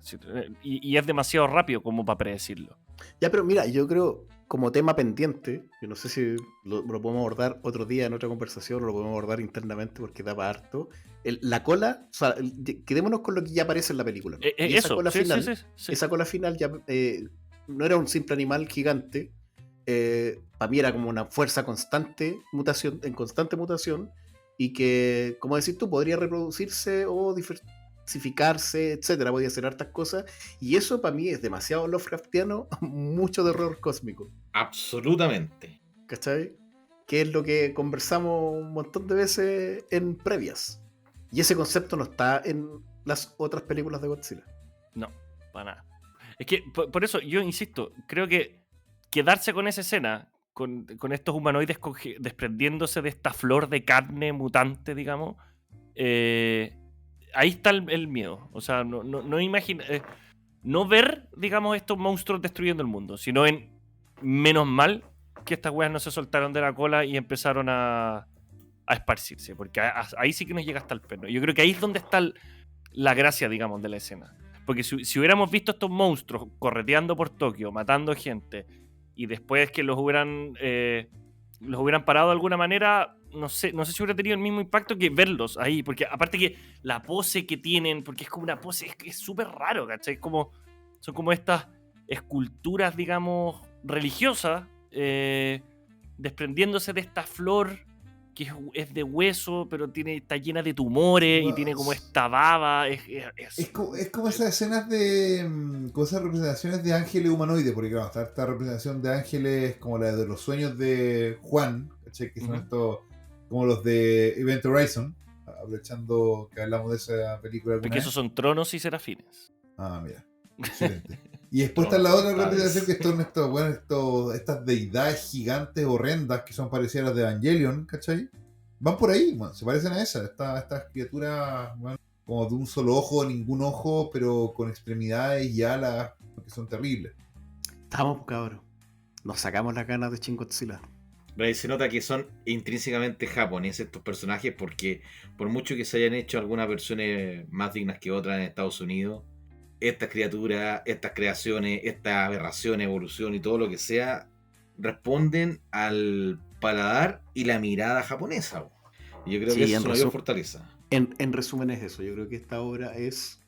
Y es demasiado rápido como para predecirlo. Ya, pero mira, yo creo, como tema pendiente, yo no sé si lo podemos abordar otro día en otra conversación o lo podemos abordar internamente porque da para harto. La cola, o sea, quedémonos con lo que ya aparece en la película, ¿no? Y esa Eso, cola sí, final, sí. esa cola final ya no era un simple animal gigante. Para mí era como una fuerza en constante mutación, y que, como decís tú, podría reproducirse o diversificarse, etcétera, podía hacer hartas cosas, y eso para mí es demasiado Lovecraftiano, mucho de horror cósmico, Absolutamente. ¿cachai? Que es lo que conversamos un montón de veces en previas, y ese concepto no está en las otras películas de Godzilla. No, para nada. Es que, por eso, yo insisto, creo que quedarse con esa escena, con estos humanoides desprendiéndose de esta flor de carne mutante, digamos, ahí está el miedo. O sea, no ver, digamos, estos monstruos destruyendo el mundo, sino en menos mal que estas weas no se soltaron de la cola y empezaron a esparcirse, porque ahí sí que nos llega hasta el perno. Yo creo que ahí es donde está la gracia, digamos, de la escena. Porque si hubiéramos visto estos monstruos correteando por Tokio, matando gente, y después que los hubieran parado de alguna manera, no sé si hubiera tenido el mismo impacto que verlos ahí. Porque aparte que la pose que tienen, porque es como una pose, es súper raro, ¿cachai? Son como estas esculturas, digamos, religiosas, desprendiéndose de esta flor que es de hueso, pero está llena de tumores y tiene como esta baba. Es como esas escenas de. Como esas representaciones de ángeles humanoides, porque claro, está esta representación de ángeles como la de los sueños de Juan, ¿cachai? Que son estos, como los de Event Horizon, aprovechando que hablamos de esa película. Porque esos son tronos y serafines. Ah, mira. Excelente. Y después está la otra representación que son estas deidades gigantes horrendas que son parecidas a las de Evangelion, ¿cachai? Van por ahí, bueno, se parecen a esas. Estas criaturas, bueno, como de un solo ojo, ningún ojo, pero con extremidades y alas que son terribles. Estamos, cabrón. Nos sacamos las ganas de Shin Godzilla. Pero ahí se nota que son intrínsecamente japoneses estos personajes, porque por mucho que se hayan hecho algunas versiones más dignas que otras en Estados Unidos, estas criaturas, estas creaciones, esta aberración, evolución y todo lo que sea, responden al paladar y la mirada japonesa. Y yo creo que eso es una mayor fortaleza. En resumen es eso. Yo creo que esta obra es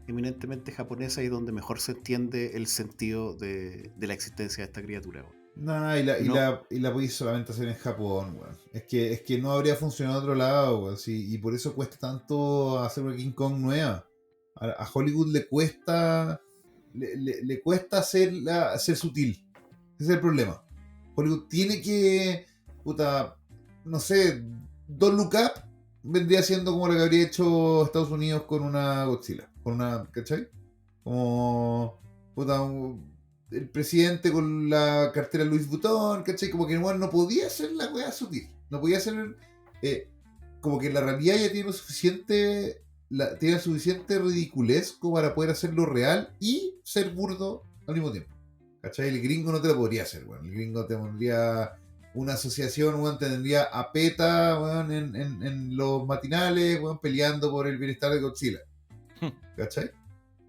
eminentemente japonesa y donde mejor se entiende el sentido de la existencia de esta criatura. No, y la podéis solamente hacer en Japón, weón. Es que no habría funcionado en otro lado, weón. Sí, y por eso cuesta tanto hacer una King Kong nueva. A Hollywood le cuesta ser sutil. Ese es el problema. Hollywood tiene que, no sé, Don't Look Up vendría siendo como lo que habría hecho Estados Unidos con una Godzilla. ¿Cachai? Como, el presidente con la cartera Louis Vuitton, ¿cachai? Como que no podía hacer la weá sutil. No podía hacer, como que la realidad ya tiene suficiente ridiculez como para poder hacerlo real y ser burdo al mismo tiempo. ¿Cachai? El gringo no te lo podría hacer, weón. El gringo te pondría una asociación, weón, tendría a PETA, weón, en los matinales, weón, peleando por el bienestar de Godzilla. ¿Cachai?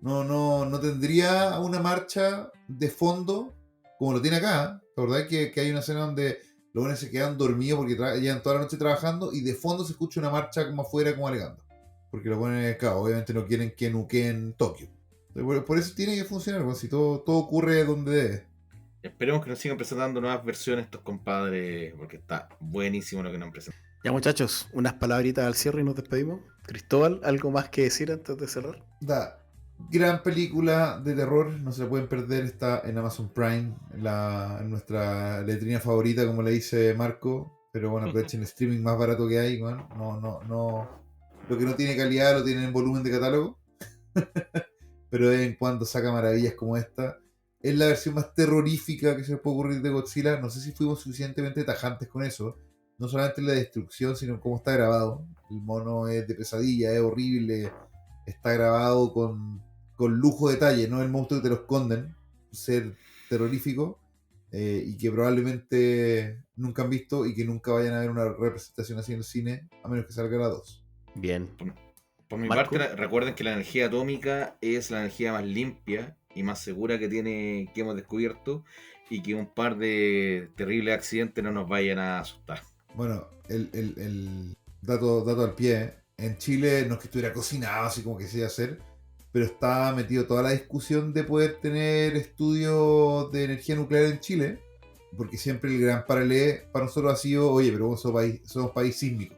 No tendría una marcha de fondo como lo tiene acá. La verdad es que hay una escena donde los buenos se quedan dormidos porque llevan toda la noche trabajando y de fondo se escucha una marcha como afuera, como alegando. Porque los buenos, claro, obviamente no quieren que nuqueen Tokio. Por eso tiene que funcionar, pues, si todo ocurre donde debe. Esperemos que nos sigan presentando nuevas versiones estos compadres, porque está buenísimo lo que nos han presentado. Ya, muchachos, unas palabritas al cierre y nos despedimos. Cristóbal, ¿algo más que decir antes de cerrar? Gran película de terror, no se la pueden perder, está en Amazon Prime, en nuestra letrina favorita, como le dice Marco, pero bueno, aprovechen el streaming más barato que hay, bueno, no, lo que no tiene calidad lo tienen en volumen de catálogo, pero de vez en cuando saca maravillas como esta. Es la versión más terrorífica que se les puede ocurrir de Godzilla, no sé si fuimos suficientemente tajantes con eso, no solamente la destrucción, sino cómo está grabado. El mono es de pesadilla, es horrible, está grabado con lujo de detalle, no el monstruo que te lo esconden, ser terrorífico, y que probablemente nunca han visto y que nunca vayan a ver una representación así en el cine, a menos que salga la 2. Bien. Por mi Marco. parte, recuerden que la energía atómica es la energía más limpia y más segura que hemos descubierto, y que un par de terribles accidentes no nos vayan a asustar. Bueno, el dato al pie, en Chile no es que estuviera cocinado así como que se iba a hacer, pero está metido toda la discusión de poder tener estudios de energía nuclear en Chile, porque siempre el gran paralelo para nosotros ha sido, oye, pero somos país sísmico,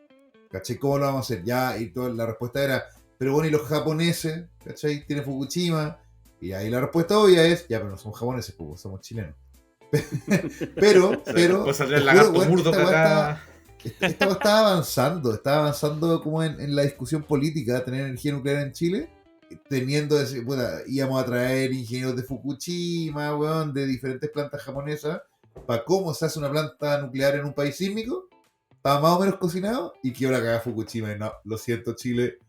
¿cachai? ¿Cómo lo vamos a hacer? Ya, y toda la respuesta era, pero bueno, y los japoneses, ¿cachai? Tienen Fukushima, y ahí la respuesta obvia es, ya, pero no somos japoneses, pues, somos chilenos. pero, Después saldría el lagarto murdo acá. Esta estaba avanzando como en la discusión política de tener energía nuclear en Chile, teniendo, íbamos a traer ingenieros de Fukushima, weón, de diferentes plantas japonesas, para cómo se hace una planta nuclear en un país sísmico. Estaba más o menos cocinado y quedó la cagada Fukushima. Y no, lo siento, Chile,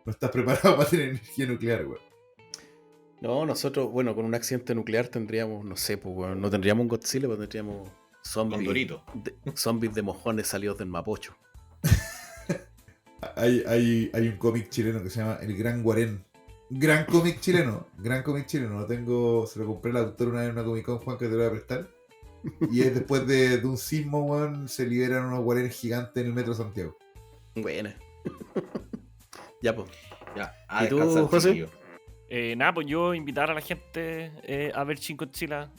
no estás preparado para tener energía nuclear, weón. No, nosotros, bueno, con un accidente nuclear tendríamos, no sé, pues, bueno, no tendríamos un Godzilla, pero tendríamos zombies de mojones salidos del Mapocho. Hay un cómic chileno que se llama El Gran Guarén. Gran cómic chileno. Lo tengo, se lo compré al autor una vez en una Comic Con, Juan, que te lo voy a prestar. Y es después de un sismo, weón, se liberan unos guarenes gigantes en el metro de Santiago. Buena. Ya, pues. Ya, ¿Y tú, José? Nada, pues yo invitar a la gente a ver Shin Godzilla.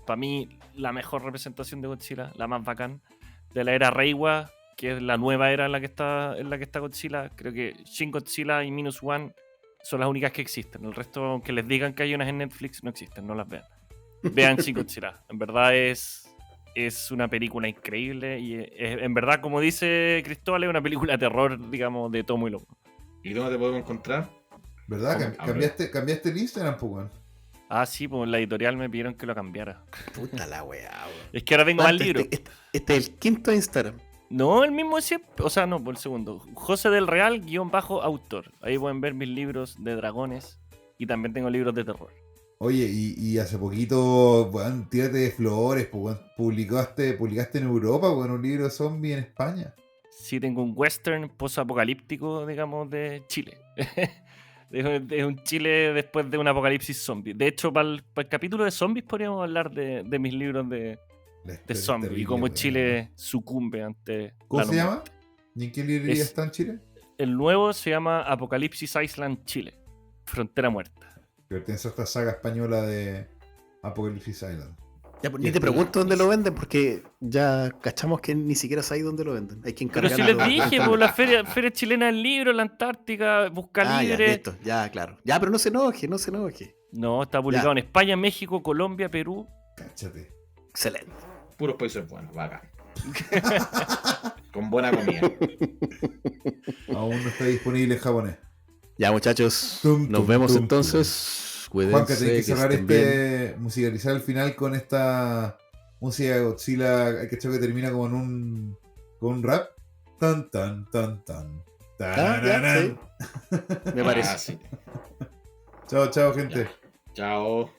Para mí, la mejor representación de Godzilla, la más bacán, de la era Reiwa, que es la nueva era en la que está Godzilla. Creo que Shin Godzilla y Minus One son las únicas que existen. El resto, aunque les digan que hay unas en Netflix, no existen, no las vean. Vean Shin Godzilla. En verdad es una película increíble y en verdad, como dice Cristóbal, es una película de terror, digamos, de tomo y loco. ¿Y dónde te podemos encontrar? ¿Verdad? Cambiaste el Instagram, pues, weón. Ah, sí, pues en la editorial me pidieron que lo cambiara. Puta la weá, weón. Es que ahora tengo más libros. Este es el quinto Instagram. No, el mismo siempre. O sea, no, por el segundo. José del Real, _autor. Ahí pueden ver mis libros de dragones. Y también tengo libros de terror. Oye, y hace poquito, weón, tírate de flores, pues, weón, publicaste en Europa, weón, un libro de zombie en España. Sí, tengo un western post-apocalíptico, digamos, de Chile. Es un Chile después de un apocalipsis zombie. De hecho, para el capítulo de zombies podríamos hablar de mis libros de zombies y cómo weón. Chile sucumbe ante ¿Cómo la se llama? muerte. ¿Y en qué librería Es- está en Chile? El nuevo se llama Apocalipsis Island Chile. Frontera muerta. Pertenece a esta saga española de Apocalipsis Island. Ya, pues, ni te pregunto dónde lo venden porque ya cachamos que ni siquiera sabéis dónde lo venden. Hay que Pero encargarlo. si les dije, pues la feria chilena del libro, la Antártica, Busca Ya, Libre. listo, ya, claro. Ya, pero no se enoje, no se enoje. No, está publicado en España, México, Colombia, Perú. Cáchate. Excelente. Puros países buenos, bacán. Con buena comida. Aún no está disponible en japonés. Ya, muchachos, Tum, nos tum, vemos tum, entonces. Cuídense, Juanca, tenés que cerrar estén bien. musicalizar el final con esta música de Godzilla, que termina como con un rap. Tan, tan, tan, tan. Ah, ya, sí. Me parece. Ah, sí. Chao, chao, gente. Chao.